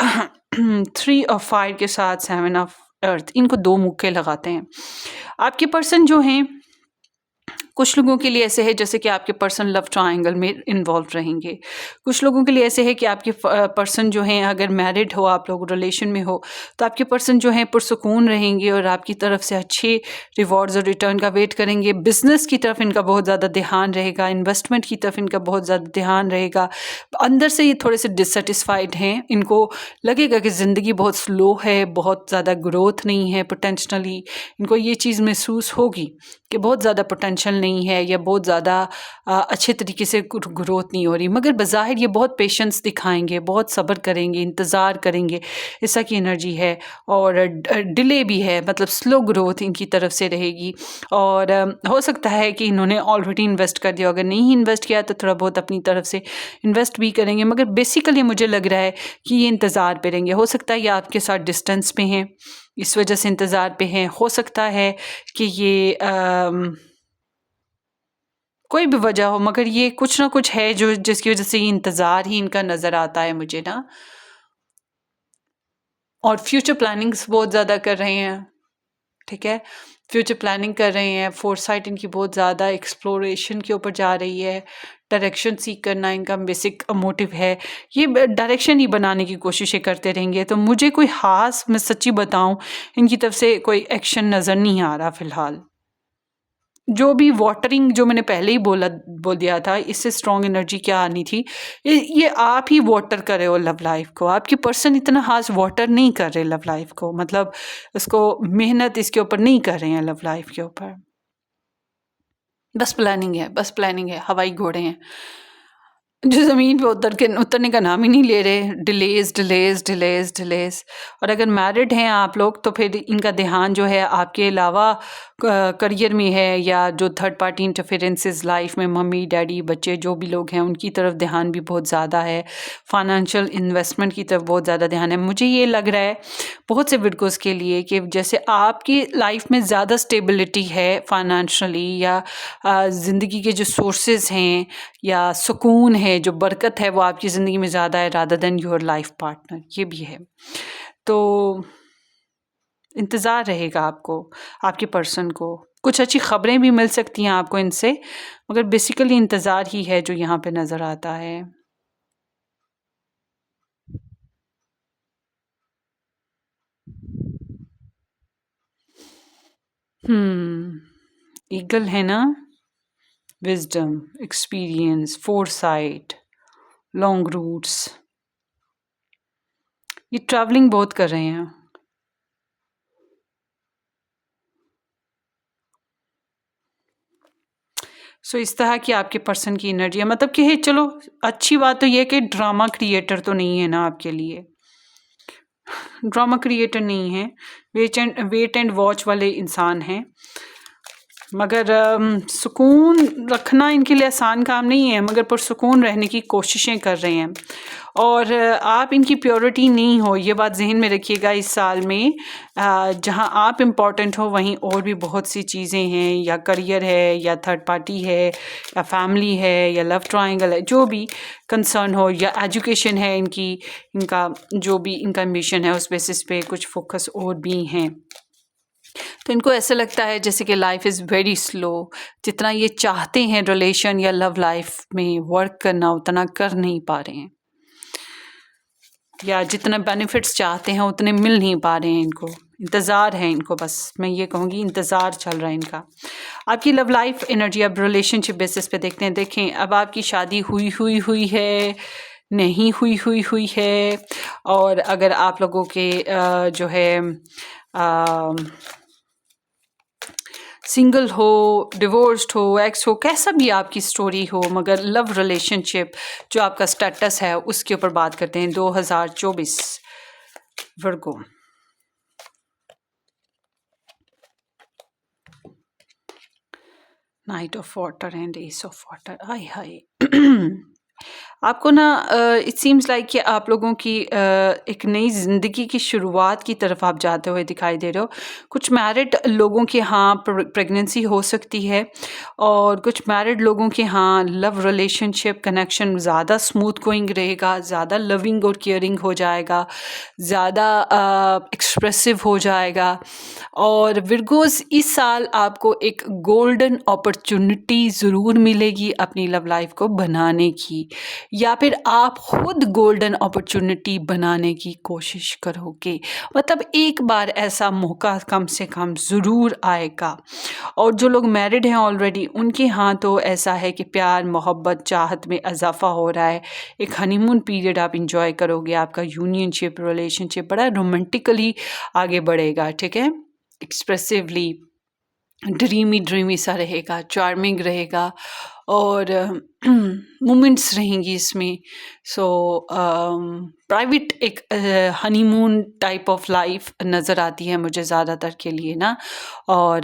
3 ऑफ फायर के साथ 7 ऑफ अर्थ, इनको 2 मुक्के लगाते हैं। आपके पर्सन जो हैं, कुछ लोगों के लिए ऐसे है जैसे कि आपके पर्सन लव ट्रायंगल में इन्वॉल्व रहेंगे। कुछ लोगों के लिए ऐसे है कि आपके पर्सन जो हैं, अगर मैरिड हो, आप लोग रिलेशन में हो, तो आपके पर्सन जो हैं पुरसुकून रहेंगे और आपकी तरफ से अच्छे रिवॉर्ड्स और रिटर्न का वेट करेंगे। बिजनेस की तरफ इनका बहुत ज़्यादा ध्यान रहेगा, इन्वेस्टमेंट की तरफ इनका बहुत ज़्यादा ध्यान रहेगा। अंदर से ये थोड़े से डिससेटिस्फाइड हैं, इनको लगेगा कि ज़िंदगी बहुत स्लो है, बहुत ज़्यादा ग्रोथ नहीं है पोटेंशनली। इनको ये चीज़ महसूस होगी कि बहुत ज़्यादा पोटेंशियल नहीं है या बहुत ज़्यादा अच्छे तरीके से ग्रोथ नहीं हो रही, मगर बज़ाहिर ये बहुत पेशेंस दिखाएंगे, बहुत सब्र करेंगे, इंतज़ार करेंगे, ऐसा की एनर्जी है। और डिले भी है, मतलब स्लो ग्रोथ इनकी तरफ से रहेगी। और हो सकता है कि इन्होंने ऑलरेडी इन्वेस्ट कर दिया, अगर नहीं इन्वेस्ट किया तो थोड़ा बहुत अपनी तरफ से इन्वेस्ट भी करेंगे, मगर बेसिकली मुझे लग रहा है कि ये इंतज़ार पे रहेंगे। हो सकता है ये आपके साथ डिस्टेंस पे हैं, इस वजह से इंतज़ार पे हैं। हो सकता है कि ये कोई भी वजह हो, मगर ये कुछ ना कुछ है जो जिसकी वजह से ये इंतज़ार ही इनका नज़र आता है मुझे ना। और फ्यूचर प्लानिंग्स बहुत ज़्यादा कर रहे हैं, ठीक है, फ्यूचर प्लानिंग कर रहे हैं। फोरसाइट इनकी बहुत ज़्यादा एक्सप्लोरेशन के ऊपर जा रही है, डायरेक्शन सीख करना इनका बेसिक मोटिव है। ये डायरेक्शन ही बनाने की कोशिशें करते रहेंगे। तो मुझे कोई ख़ास, मैं सच्ची बताऊं, इनकी तरफ से कोई एक्शन नज़र नहीं आ रहा फ़िलहाल। जो भी वाटरिंग, जो मैंने पहले ही बोल दिया था, इससे स्ट्रॉन्ग एनर्जी क्या आनी थी, ये आप ही वाटर कर रहे हो लव लाइफ को। आपकी पर्सन इतना खास वाटर नहीं कर रहे लव लाइफ को, मतलब इसको मेहनत इसके ऊपर नहीं कर रहे हैं लव लाइफ के ऊपर। बस प्लानिंग है, बस प्लानिंग है, हवाई घोड़े हैं जो ज़मीन पे उतरने का नाम ही नहीं ले रहे। Delays delays delays delays. और अगर मैरिड हैं आप लोग, तो फिर इनका ध्यान जो है आपके अलावा करियर में है, या जो थर्ड पार्टी इंटरफेरेंसेस लाइफ में, मम्मी डैडी बच्चे जो भी लोग हैं उनकी तरफ ध्यान भी बहुत ज़्यादा है। फाइनेंशियल इन्वेस्टमेंट की तरफ बहुत ज़्यादा ध्यान है। मुझे ये लग रहा है बहुत से विडकोस के लिए कि जैसे आपकी लाइफ में ज़्यादा स्टेबिलिटी है फाइनेंशियली, या ज़िंदगी के जो सोर्सेज हैं या सुकून है, जो बरकत है, वो आपकी ज़िंदगी में ज़्यादा है rather than your life partner, ये भी है। तो इंतज़ार रहेगा आपको, आपके पर्सन को। कुछ अच्छी ख़बरें भी मिल सकती हैं आपको इनसे, मगर बेसिकली इंतज़ार ही है जो यहाँ पे नज़र आता है। ईगल है ना, wisdom, experience, foresight, long roots, ये ट्रैवलिंग बहुत कर रहे हैं। सो इस तरह की आपके पर्सन की एनर्जी है, मतलब कि है, चलो अच्छी बात तो ये है कि ड्रामा क्रिएटर तो नहीं है ना आपके लिए, ड्रामा क्रिएटर नहीं है, वेट एंड वॉच वाले इंसान हैं। मगर सुकून रखना इनके लिए आसान काम नहीं है, मगर पुरसुकून रहने की कोशिशें कर रहे हैं। और आप इनकी प्योरिटी नहीं हो, ये बात जहन में रखिएगा। इस साल में जहां आप इम्पॉर्टेंट हो, वहीं और भी बहुत सी चीज़ें हैं, या करियर है, या थर्ड पार्टी है, या फैमिली है, या लव ट्रायंगल है, जो भी कंसर्न हो, या एजुकेशन है इनका जो भी इनका मिशन है, उस बेसिस पे कुछ फोकस और भी हैं। तो इनको ऐसा लगता है जैसे कि लाइफ इज़ वेरी स्लो। जितना ये चाहते हैं रिलेशन या लव लाइफ में वर्क करना, उतना कर नहीं पा रहे हैं, या जितना बेनिफिट्स चाहते हैं उतने मिल नहीं पा रहे हैं इनको। इंतज़ार है इनको, बस मैं ये कहूँगी इंतज़ार चल रहा है इनका। आपकी लव लाइफ एनर्जी अब रिलेशनशिप बेसिस पे देखते हैं। देखें, अब आपकी शादी हुई है, नहीं हुई है, और अगर आप लोगों के जो है सिंगल हो, डिवोर्स्ड हो, एक्स हो, कैसा भी आपकी स्टोरी हो, मगर लव रिलेशनशिप जो आपका स्टेटस है उसके ऊपर बात करते हैं 2024 Virgo. Knight of water and ace of water, hi hi. आपको ना इट सीम्स लाइक कि आप लोगों की एक नई ज़िंदगी की शुरुआत की तरफ आप जाते हुए दिखाई दे रहे हो। कुछ मैरिड लोगों के यहाँ प्रेगनेंसी हो सकती है और कुछ मैरिड लोगों के यहाँ लव रिलेशनशिप कनेक्शन ज़्यादा स्मूथ गोइंग रहेगा, ज़्यादा लविंग और केयरिंग हो जाएगा, ज़्यादा एक्सप्रेसिव हो जाएगा। और विर्गोस इस साल आपको एक गोल्डन अपॉर्चुनिटी ज़रूर मिलेगी अपनी लव लाइफ को बनाने की, या फिर आप खुद गोल्डन अपॉर्चुनिटी बनाने की कोशिश करोगे। मतलब एक बार ऐसा मौका कम से कम ज़रूर आएगा। और जो लोग मैरिड हैं ऑलरेडी उनके यहाँ तो ऐसा है कि प्यार मोहब्बत चाहत में इजाफा हो रहा है। एक हनीमून पीरियड आप इंजॉय करोगे, आपका यूनियनशिप रिलेशनशिप बड़ा रोमांटिकली आगे बढ़ेगा, ठीक है, एक्सप्रेसिवली ड्रीमी सा रहेगा, चार्मिंग रहेगा और मोमेंट्स रहेंगी इसमें। सो प्राइवेट एक हनीमून टाइप ऑफ लाइफ नज़र आती है मुझे ज़्यादातर के लिए ना। और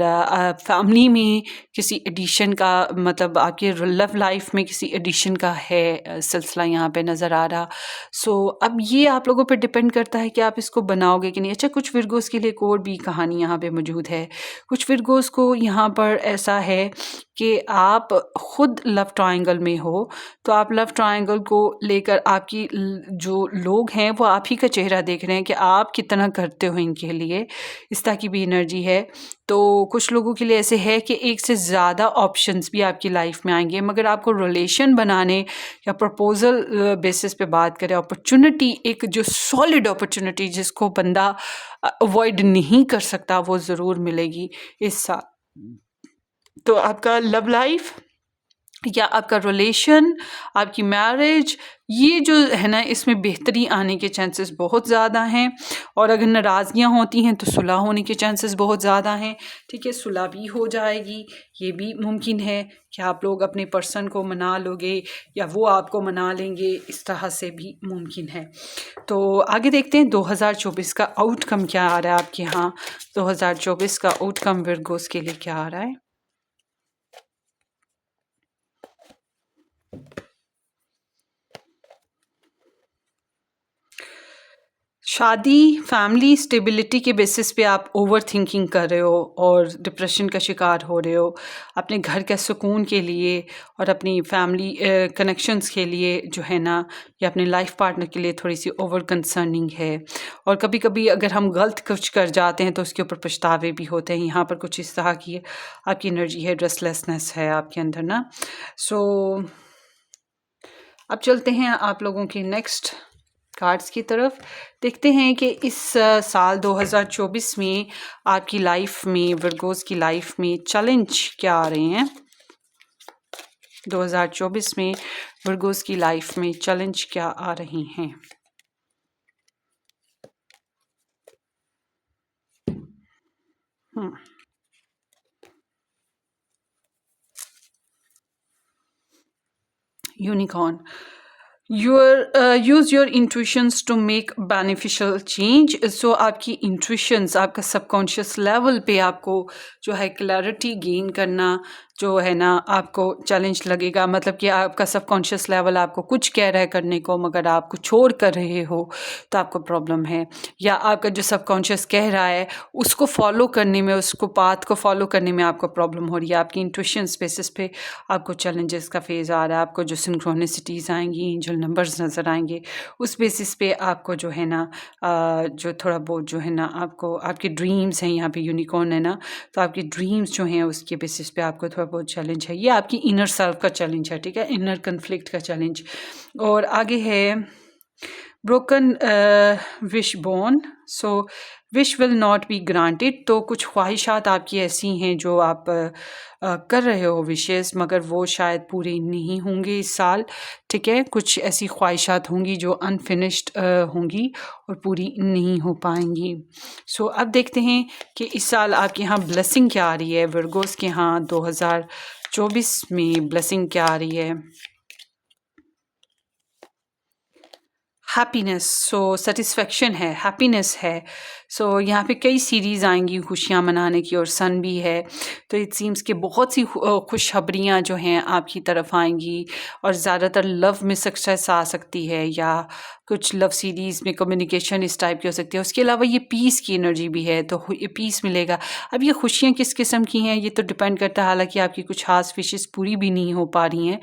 फैमिली में किसी एडिशन का, मतलब आपके लव लाइफ में किसी एडिशन का है सिलसिला यहाँ पे नज़र आ रहा। सो अब ये आप लोगों पे डिपेंड करता है कि आप इसको बनाओगे कि नहीं। अच्छा, कुछ विर्गोस के लिए एक और भी कहानी यहाँ पे मौजूद है। कुछ विर्गोस को यहाँ पर ऐसा है कि आप खुद लव ट्रायंगल में हो, तो आप लव ट्रायंगल को लेकर आपकी जो लोग हैं वो आप ही का चेहरा देख रहे हैं कि आप कितना करते हो इनके लिए, इस तरह की भी एनर्जी है। तो कुछ लोगों के लिए ऐसे है कि एक से ज़्यादा ऑप्शंस भी आपकी लाइफ में आएंगे, मगर आपको रिलेशन बनाने या प्रपोजल बेसिस पे बात करें, अपॉर्चुनिटी, एक जो सॉलिड अपॉर्चुनिटी जिसको बंदा अवॉइड नहीं कर सकता, वो ज़रूर मिलेगी इस साल। तो आपका लव लाइफ या आपका रिलेशन, आपकी मैरिज, ये जो है ना, इसमें बेहतरी आने के चांसेस बहुत ज़्यादा हैं। और अगर नाराज़गियाँ होती हैं तो सुलह होने के चांसेस बहुत ज़्यादा हैं, ठीक है, सुलह भी हो जाएगी। ये भी मुमकिन है कि आप लोग अपने पर्सन को मना लोगे या वो आपको मना लेंगे, इस तरह से भी मुमकिन है। तो आगे देखते हैं 2024 का आउटकम क्या आ रहा है आपके यहाँ। 2024 का आउटकम विर्गोस के लिए क्या आ रहा है। शादी, फैमिली स्टेबिलिटी के बेसिस पे आप ओवर थिंकिंग कर रहे हो और डिप्रेशन का शिकार हो रहे हो। अपने घर के सुकून के लिए और अपनी फैमिली कनेक्शंस के लिए जो है ना, या अपने लाइफ पार्टनर के लिए थोड़ी सी ओवर कंसर्निंग है। और कभी कभी अगर हम गलत कुछ कर जाते हैं तो उसके ऊपर पछतावे भी होते हैं। यहाँ पर कुछ इस तरह की आपकी एनर्जी है, रेस्टलेसनेस है आपके अंदर ना। सो अब चलते हैं आप लोगों के नेक्स्ट कार्ड्स की तरफ। देखते हैं कि इस साल 2024 में आपकी लाइफ में, विर्गोस की लाइफ में चैलेंज क्या आ रहे हैं। 2024 में विर्गोस की लाइफ में चैलेंज क्या आ रही हैं। Unicorn, use your intuitions to make beneficial change. So आपकी इंट्यूशंस, आपका सबकॉन्शियस लेवल पे आपको जो है क्लैरिटी गेन करना जो है ना, आपको चैलेंज लगेगा। मतलब कि आपका सबकॉन्शियस लेवल आपको कुछ कह रहा है करने को, मगर आप कुछ और कर रहे हो तो आपको प्रॉब्लम है। या आपका जो सबकॉन्शियस कह रहा है उसको फॉलो करने में, उसको पाथ को फॉलो करने में आपको प्रॉब्लम हो रही है। आपकी इंट्यूशन बेसिस पे आपको चैलेंजेस का फेज़ आ रहा है। आपको जो सिंक्रोनिसिटीज़ आएंगी, जो नंबर्स नज़र आएंगे, उस बेसिस पे आपको जो है ना जो थोड़ा बहुत जो है ना, आपको आपके ड्रीम्स हैं, यहाँ पे यूनिकॉर्न है ना, तो आपकी ड्रीम्स जो हैं उसके बेसिस पे आपको थोड़ा बहुत चैलेंज है। ये आपकी इनर सेल्फ का चैलेंज है, ठीक है, इनर कन्फ्लिक्ट का चैलेंज। और आगे है broken wish born, so wish will not be granted. तो कुछ ख्वाहिशात आपकी ऐसी हैं जो आप कर रहे हो विशेस, मगर वो शायद पूरी नहीं होंगे इस साल। ठीक है, कुछ ऐसी ख्वाहिशात होंगी जो अनफिनिश्ड होंगी और पूरी नहीं हो पाएंगी। सो अब देखते हैं कि इस साल आपके यहाँ ब्लेसिंग क्या आ रही है। वर्गोस के यहाँ 2024 में ब्लेसिंग क्या आ रही है। हैप्पीनेस, सो सेटिस्फेक्शन है, हैप्पीनेस है। सो यहाँ पे कई सीरीज़ आएंगी खुशियाँ मनाने की, और सन भी है। तो इट सीम्स कि बहुत सी खुशखबरियाँ जो हैं आपकी तरफ आएंगी, और ज़्यादातर लव में सक्सेस आ सकती है, या कुछ लव सीरीज़ में कम्युनिकेशन इस टाइप की हो सकती है। उसके अलावा ये पीस की एनर्जी भी है, तो ये पीस मिलेगा। अब ये खुशियाँ किस किस्म की हैं ये तो डिपेंड करता है, हालांकि आपकी कुछ खास विशेज़ पूरी भी नहीं हो पा रही हैं,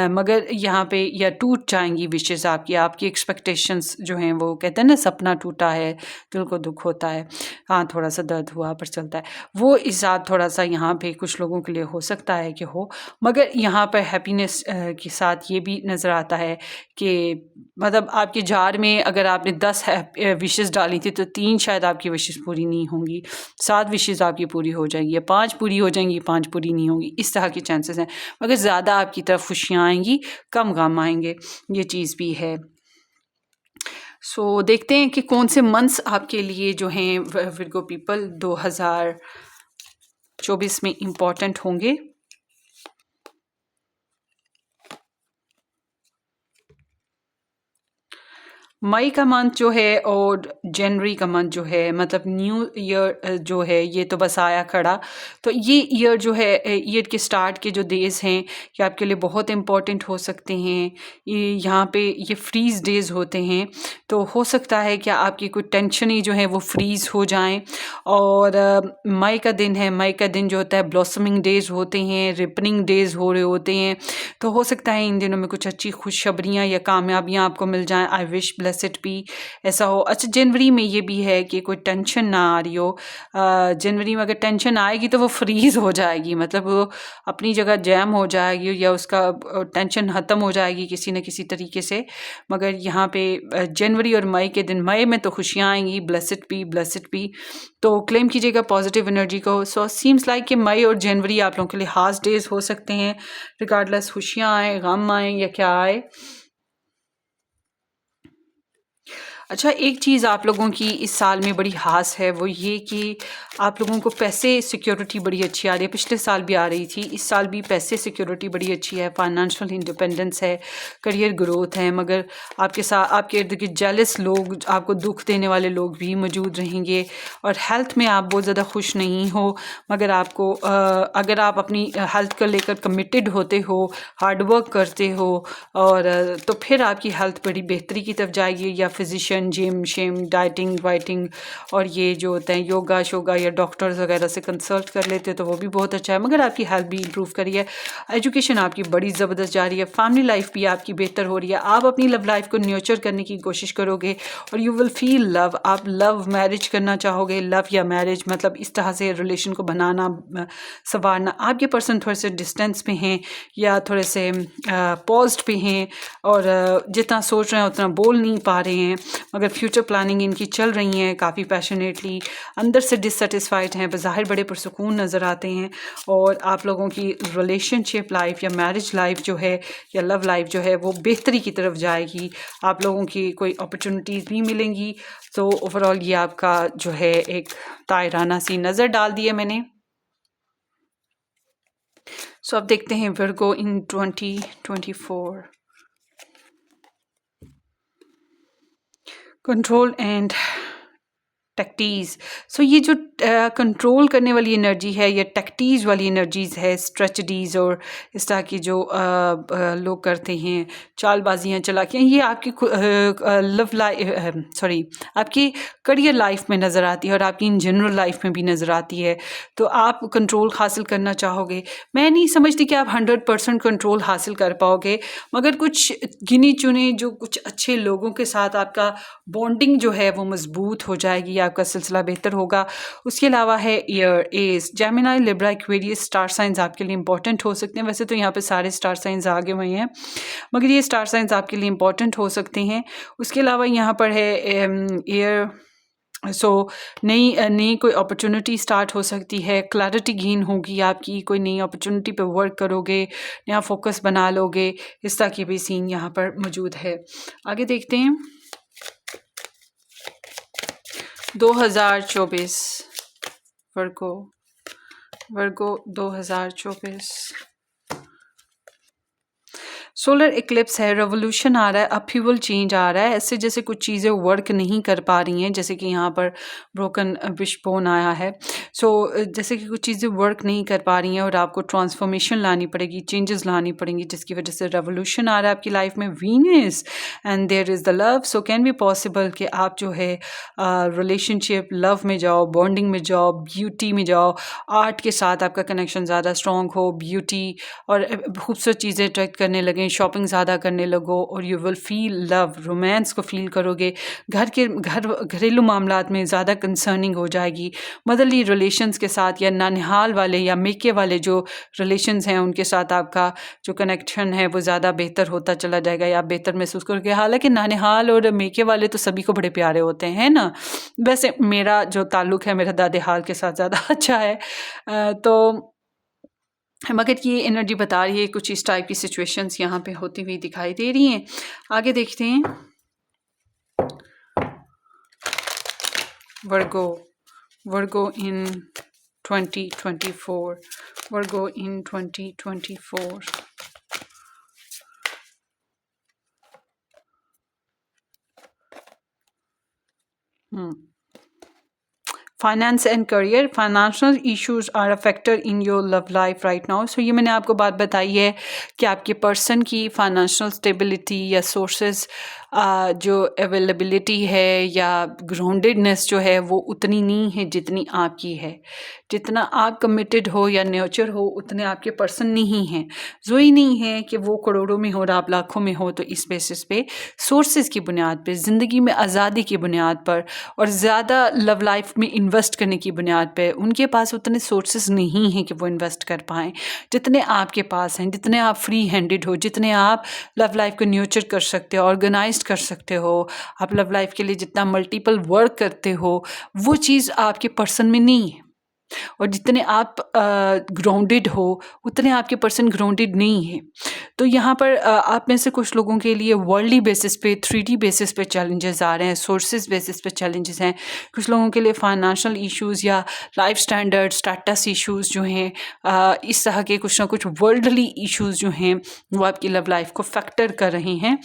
मगर यहाँ पे या टूट जाएंगी विशेज़ आपकी एक्सपेक्टेशंस जो हैं, वो कहते हैं ना सपना टूटा है दिल को दुख होता है, हाँ थोड़ा सा दर्द हुआ पर चलता है, वो हिसाब थोड़ा सा यहाँ पे कुछ लोगों के लिए हो सकता है कि हो। मगर यहाँ पर हैप्पीनेस के साथ ये भी नज़र आता है कि मतलब आपके जार में अगर आपने 10 विशेज़ डाली थी तो 3 शायद आपकी विशेज़ पूरी नहीं होंगी, 7 विशेज़ आपकी पूरी हो जाएंगी, या 5 पूरी हो जाएंगी, 5 पूरी नहीं होंगी, इस तरह के चांसेस हैं। मगर ज़्यादा आपकी तरफ खुशियाँ आएंगी, कम गम आएंगे, ये चीज़ भी है। सो देखते हैं कि कौन से मंथ्स आपके लिए जो हैं विर्गो पीपल 2024 में इम्पॉर्टेंट होंगे। मई का मंथ जो है और जनवरी का मंथ जो है, मतलब न्यू ईयर जो है ये तो बस आया खड़ा। तो ये ईयर जो है, ईयर के स्टार्ट के जो डेज़ हैं ये आपके लिए बहुत इम्पॉर्टेंट हो सकते हैं। ये यहाँ पे ये फ्रीज़ डेज़ होते हैं, तो हो सकता है कि आपकी कोई टेंशनें जो है वो फ्रीज़ हो जाएं। और मई का दिन है, मई का दिन जो होता है ब्लॉसमिंग डेज़ होते हैं, रिपनिंग डेज़ हो रहे होते हैं। तो हो सकता है इन दिनों में कुछ अच्छी खुशखबरियाँ या कामयाबियाँ आपको मिल जाएं। आई विश ब्लेसिड भी ऐसा हो। अच्छा, जनवरी में ये भी है कि कोई टेंशन ना आ रही हो। जनवरी में अगर टेंशन आएगी तो वो फ्रीज़ हो जाएगी, मतलब वो अपनी जगह जैम हो जाएगी, या उसका टेंशन ख़त्म हो जाएगी किसी न किसी तरीके से। मगर यहाँ पे जनवरी और मई के दिन, मई में तो खुशियाँ आएंगी, ब्लेसिड भी। तो क्लेम कीजिएगा पॉजिटिव एनर्जी को। सो सीम्स लाइक कि मई और जनवरी आप लोगों के लिए खास डेज हो सकते हैं, रिगार्डलेस खुशियाँ आए, गम आए या क्या आए। अच्छा, एक चीज़ आप लोगों की इस साल में बड़ी ख़ास है, वो ये कि आप लोगों को पैसे सिक्योरिटी बड़ी अच्छी आ रही है। पिछले साल भी आ रही थी, इस साल भी पैसे सिक्योरिटी बड़ी अच्छी है, फाइनेंशियल इंडिपेंडेंस है, करियर ग्रोथ है। मगर आपके साथ आपके इर्द गिर्द जेलस लोग, आपको दुख देने वाले लोग भी मौजूद रहेंगे। और हेल्थ में आप बहुत ज़्यादा खुश नहीं हो, मगर आपको अगर आप अपनी हेल्थ को लेकर कमिटेड होते हो, हार्ड वर्क करते हो, और तो फिर आपकी हेल्थ बड़ी बेहतरी की तरफ जाएगी। या फिजिशियन, जिम शिम, डाइटिंग वाइटिंग, और ये जो होते हैं योगा शोगा या डॉक्टर्स वगैरह से कंसल्ट कर लेते हो तो वो भी बहुत अच्छा है। मगर आपकी हेल्थ भी इंप्रूव करी है, एजुकेशन आपकी बड़ी ज़बरदस्त जा रही है, फैमिली लाइफ भी आपकी बेहतर हो रही है। आप अपनी लव लाइफ को न्योचर करने की कोशिश करोगे और यू विल फील लव। आप लव मैरिज करना चाहोगे, लव या मैरिज मतलब इस तरह से रिलेशन को बनाना संवारना। आपके पर्सन थोड़े से डिस्टेंस पे हैं या थोड़े से पॉज्ड पे हैं, और जितना सोच रहे हैं उतना बोल नहीं पा रहे हैं। मगर फ्यूचर प्लानिंग इनकी चल रही है काफ़ी पैशनेटली, अंदर से डिससेटिस्फाइड हैं, बज़ाहिर बड़े पुरसुकून नज़र आते हैं। और आप लोगों की रिलेशनशिप लाइफ या मैरिज लाइफ जो है या लव लाइफ जो है वो बेहतरी की तरफ जाएगी। आप लोगों की कोई अपॉर्चुनिटीज़ भी मिलेंगी। तो ओवरऑल ये आपका जो है एक तायराना सी नज़र डाल दी है मैंने। सो अब देखते हैं वर्गो इन 2024। Control and टैक्टीज़। सो ये जो कंट्रोल करने वाली एनर्जी है या टैक्टीज़ वाली एनर्जीज़ है, स्ट्रेटजीज़ और इस तरह की जो लोग करते हैं चालबाजियाँ चलाकियाँ, ये आपकी लव लाइफ सॉरी आपकी करियर लाइफ में नज़र आती है और आपकी इन जनरल लाइफ में भी नज़र आती है। तो आप कंट्रोल हासिल करना चाहोगे। मैं नहीं समझती कि आप 100% कंट्रोल हासिल कर पाओगे, मगर कुछ गिने चुने जो कुछ अच्छे लोगों के साथ आपका बॉन्डिंग जो है वो मज़बूत हो जाएगी। आपका सिलसिला बेहतर होगा। उसके अलावा है air, as, Gemini, Libra, Aquarius star science आपके लिए इंपॉर्टेंट हो सकते हैं। वैसे तो यहाँ पे सारे स्टार साइंस आगे हुए हैं, मगर ये स्टार साइंस आपके लिए इंपॉर्टेंट हो सकते हैं। उसके अलावा यहाँ पर है ईयर, सो नई कोई अपॉर्चुनिटी स्टार्ट हो सकती है, क्लैरिटी गेन होगी आपकी, कोई नई अपॉर्चुनिटी पे वर्क करोगे, नया फोकस बना लोगे, इस तरह की भी सीन यहाँ पर मौजूद है। आगे देखते हैं 2024 वर्गो 2024 सोलर इक्लिप्स है, रेवोल्यूशन आ रहा है, अपहीवल चेंज आ रहा है। ऐसे जैसे कुछ चीज़ें वर्क नहीं कर पा रही हैं, जैसे कि यहाँ पर ब्रोकन विशबोन आया है। सो जैसे कि कुछ चीज़ें वर्क नहीं कर पा रही हैं और आपको ट्रांसफॉर्मेशन लानी पड़ेगी, चेंजेस लानी पड़ेंगी, जिसकी वजह से रेवोल्यूशन आ रहा है आपकी लाइफ में। Venus and there is the love, so can be possible कि आप जो है रिलेशनशिप, लव में जाओ, बॉन्डिंग में जाओ, ब्यूटी में जाओ, आर्ट के साथ आपका कनेक्शन ज़्यादा स्ट्रॉन्ग हो, ब्यूटी और खूबसूरत चीज़ें अट्रैक्ट करने लगें, शॉपिंग ज़्यादा करने लगो और you will feel love, romance को फील करोगे। घरेलू मामलात में ज़्यादा कंसर्निंग हो जाएगी। मदरली रिलेशंस के साथ या नानिहाल वाले या मेके वाले जो रिलेशंस हैं उनके साथ आपका जो कनेक्शन है वो ज़्यादा बेहतर होता चला जाएगा या आप बेहतर महसूस करोगे। हालांकि नानिहाल और मेके वाले तो सभी को बड़े प्यारे होते हैं ना। वैसे मेरा जो ताल्लुक़ है मेरा दादे हाल के साथ ज़्यादा अच्छा है, तो मगर ये एनर्जी बता रही है कुछ इस टाइप की सिचुएशंस यहाँ पे होती हुई दिखाई दे रही हैं। आगे देखते हैं Virgo in 2024 Virgo in 2024 finance and career, financial issues are a factor in your love life right now. So ये मैंने आपको बात बताई है कि आपके पर्सन की फाइनेंशियल स्टेबिलिटी या सोर्सेज जो अवेलेबिलिटी है या ग्राउंडेडनेस जो है वो उतनी नहीं है जितनी आपकी है। जितना आप कमिटेड हो या नेचर हो उतने आपके पर्सन नहीं हैं। जो ही नहीं है कि वो करोड़ों में हो और आप लाखों में हो। तो इस बेसिस पे सोर्सेज की बुनियाद पे, ज़िंदगी में आज़ादी की बुनियाद पर और ज़्यादा लव लाइफ में इन्वेस्ट करने की बुनियाद पे उनके पास उतने सोर्सेज नहीं हैं कि वो इन्वेस्ट कर पाएँ जितने आपके पास हैं। जितने आप फ्री हैंडेड हो, जितने आप लव लाइफ को न्यूचर कर सकते हो, ऑर्गेनाइज कर सकते हो, आप लव लाइफ के लिए जितना मल्टीपल वर्क करते हो वो चीज़ आपके पर्सन में नहीं है। और जितने आप ग्राउंडेड हो उतने आपके पर्सन ग्राउंडेड नहीं है। तो यहाँ पर आप में से कुछ लोगों के लिए वर्ल्डली बेसिस पे, 3D बेसिस पे चैलेंजेस आ रहे हैं, सोर्सेज बेसिस पे चैलेंजेस हैं। कुछ लोगों के लिए फाइनेंशियल इश्यूज़ या लाइफ स्टैंडर्ड स्टेटस इश्यूज़ जो हैं, इस तरह के कुछ ना कुछ वर्ल्डली इश्यूज़ जो हैं वो आपकी लव लाइफ को फैक्टर कर रहे हैं।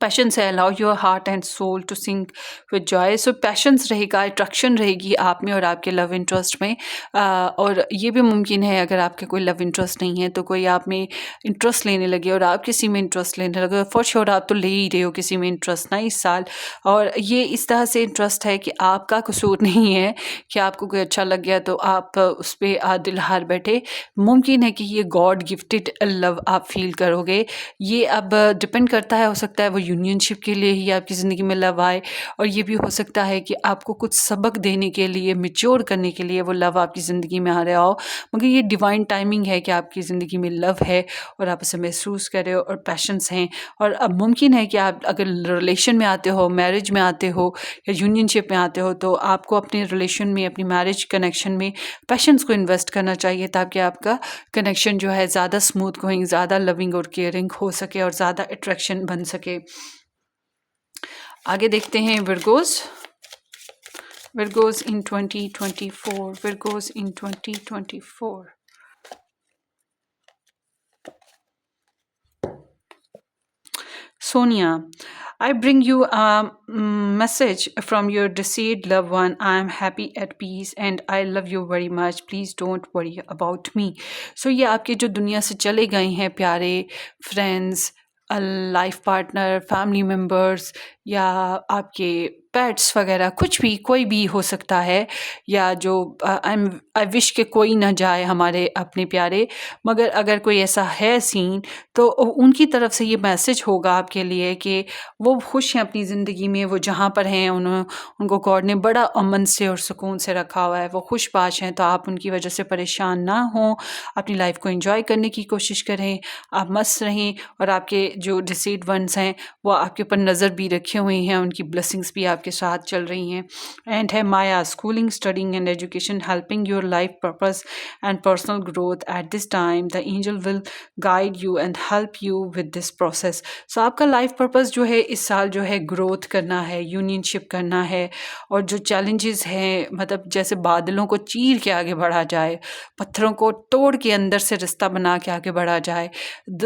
पैशंस है, allow your heart and soul to sync with joy. So patience रहेगा, अट्रैक्शन रहेगी आप में और आपके लव इंटरेस्ट में। और ये भी मुमकिन है अगर आपके कोई लव इंटरेस्ट नहीं है तो कोई आप में इंटरेस्ट लेने लगे और आप किसी में इंटरेस्ट लेने लगे। फॉर श्योर आप तो ले ही रहे हो किसी में इंटरेस्ट ना इस साल, और ये इस तरह से इंटरेस्ट है कि आपका कसूर नहीं है कि आपको कोई अच्छा लग गया तो आप उस पर दिल हार बैठे। मुमकिन है कि ये गॉड गिफ्टेड लव आप फील करोगे। ये अब डिपेंड करता है, हो सकता है वो यूनियनशिप के लिए ही आपकी ज़िंदगी में लव आए, और ये भी हो सकता है कि आपको कुछ सबक देने के लिए, मैच्योर करने के लिए वो लव आपकी ज़िंदगी में आ रहा हो। मगर ये डिवाइन टाइमिंग है कि आपकी ज़िंदगी में लव है और आप उसे महसूस कर रहे हो और पैशंस हैं। और अब मुमकिन है कि आप अगर रिलेशन में आते हो, मैरिज में आते हो या यूनियनशिप में आते हो तो आपको अपने रिलेशन में, अपनी मैरिज कनेक्शन में पैशंस को इन्वेस्ट करना चाहिए ताकि आपका कनेक्शन जो है ज़्यादा स्मूथ गोइंग, ज़्यादा लविंग और केयरिंग हो सके और ज़्यादा अट्रैक्शन बन सके। आगे देखते हैं विर्गोस इन 2024 विर्गोस इन 2024। Sonia, I bring you a message from your deceased loved one. I am happy at peace and I love you very much. Please don't worry about me. So ये आपके जो दुनिया से चले गए हैं प्यारे friends, life partner, family members या आपके पेट्स वगैरह कुछ भी, कोई भी हो सकता है, या जो आई विश के कोई ना जाए हमारे अपने प्यारे, मगर अगर कोई ऐसा है सीन तो उनकी तरफ से ये मैसेज होगा आपके लिए कि वो खुश हैं अपनी ज़िंदगी में, वो जहाँ पर हैं उनको गॉड ने बड़ा अमन से और सुकून से रखा हुआ है, वो खुशबाश हैं। तो आप उनकी वजह से परेशान ना हों, अपनी लाइफ को एंजॉय करने की कोशिश करें, आप मस्त रहें, और आपके जो डिसीड वंस हैं वो आपके ऊपर नज़र भी रखे हुए हैं, उनकी ब्लेसिंग्स भी आपके साथ चल रही हैं। एंड है माया, schooling, studying and education helping your life purpose and personal growth at this time. The angel will guide you and help you with this process. So आपका लाइफ पर्पस जो है इस साल जो है ग्रोथ करना है, यूनियनशिप करना है, और जो चैलेंजेस हैं मतलब जैसे बादलों को चीर के आगे बढ़ा जाए, पत्थरों को तोड़ के अंदर से रास्ता बना के आगे बढ़ा जाए,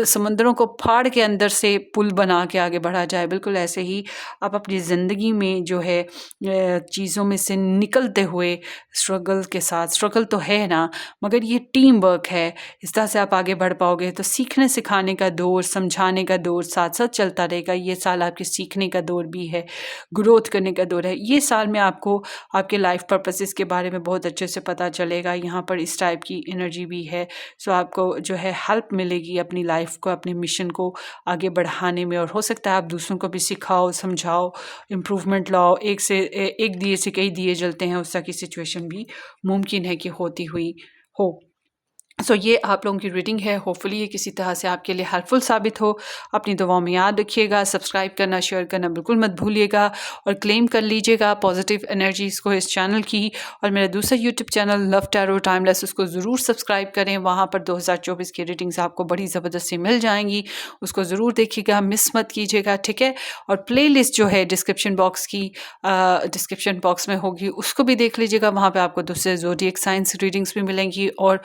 समंदरों को फाड़ के अंदर से पुल बना के आगे बढ़ा जाए, बिल्कुल ऐसे ही आप अपनी ज़िंदगी में जो है चीज़ों में से निकलते हुए स्ट्रगल के साथ, स्ट्रगल तो है ना मगर ये टीम वर्क है, इस तरह से आप आगे बढ़ पाओगे। तो सीखने सिखाने का दौर, समझाने का दौर साथ साथ चलता रहेगा। ये साल आपके सीखने का दौर भी है, ग्रोथ करने का दौर है। ये साल में आपको आपके लाइफ पर्पसेस के बारे में बहुत अच्छे से पता चलेगा। यहाँ पर इस टाइप की एनर्जी भी है। सो आपको जो है हेल्प मिलेगी अपनी लाइफ को, अपने मिशन को आगे बढ़ाने में, और हो सकता है आप दूसरों को भी सिखाओ, समझाओ, इम्प्रूवमेंट लाओ। एक दिए से कई दिए जलते हैं, उस तरह की सिचुएशन भी मुमकिन है कि होती हुई हो। सो ये आप लोगों की रीडिंग है। होपफुली ये किसी तरह से आपके लिए हेल्पफुल साबित हो। अपनी दुआओं में याद रखिएगा, सब्सक्राइब करना, शेयर करना बिल्कुल मत भूलिएगा, और क्लेम कर लीजिएगा पॉजिटिव एनर्जीज़ को इस चैनल की। और मेरा दूसरा YouTube channel love tarot timeless, उसको ज़रूर सब्सक्राइब करें। वहाँ पर 2024 की रीडिंग्स आपको बड़ी ज़बरदस्ती मिल जाएंगी, उसको ज़रूर देखिएगा, मिस मत कीजिएगा, ठीक है। और प्ले लिस्ट जो है डिस्क्रिप्शन बॉक्स में होगी, उसको भी देख लीजिएगा। वहाँ पर आपको दूसरे ज़ोडिएक साइंस रीडिंग्स भी मिलेंगी, और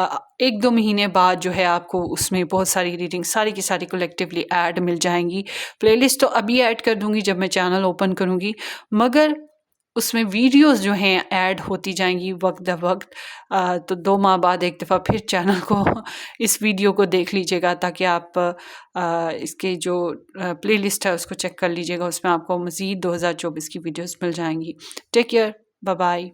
1-2 महीने बाद जो है आपको उसमें बहुत सारी रीडिंग सारी की सारी कलेक्टिवली ऐड मिल जाएंगी। प्लेलिस्ट तो अभी ऐड कर दूंगी जब मैं चैनल ओपन करूंगी, मगर उसमें वीडियोस जो हैं ऐड होती जाएंगी वक्त द वक्त। तो 2 माह बाद एक दफ़ा फिर चैनल को इस वीडियो को देख लीजिएगा, ताकि आप इसके जो प्लेलिस्ट है उसको चेक कर लीजिएगा। उसमें आपको मज़ीद 2024 की वीडियोस मिल जाएंगी। Take care, bye bye.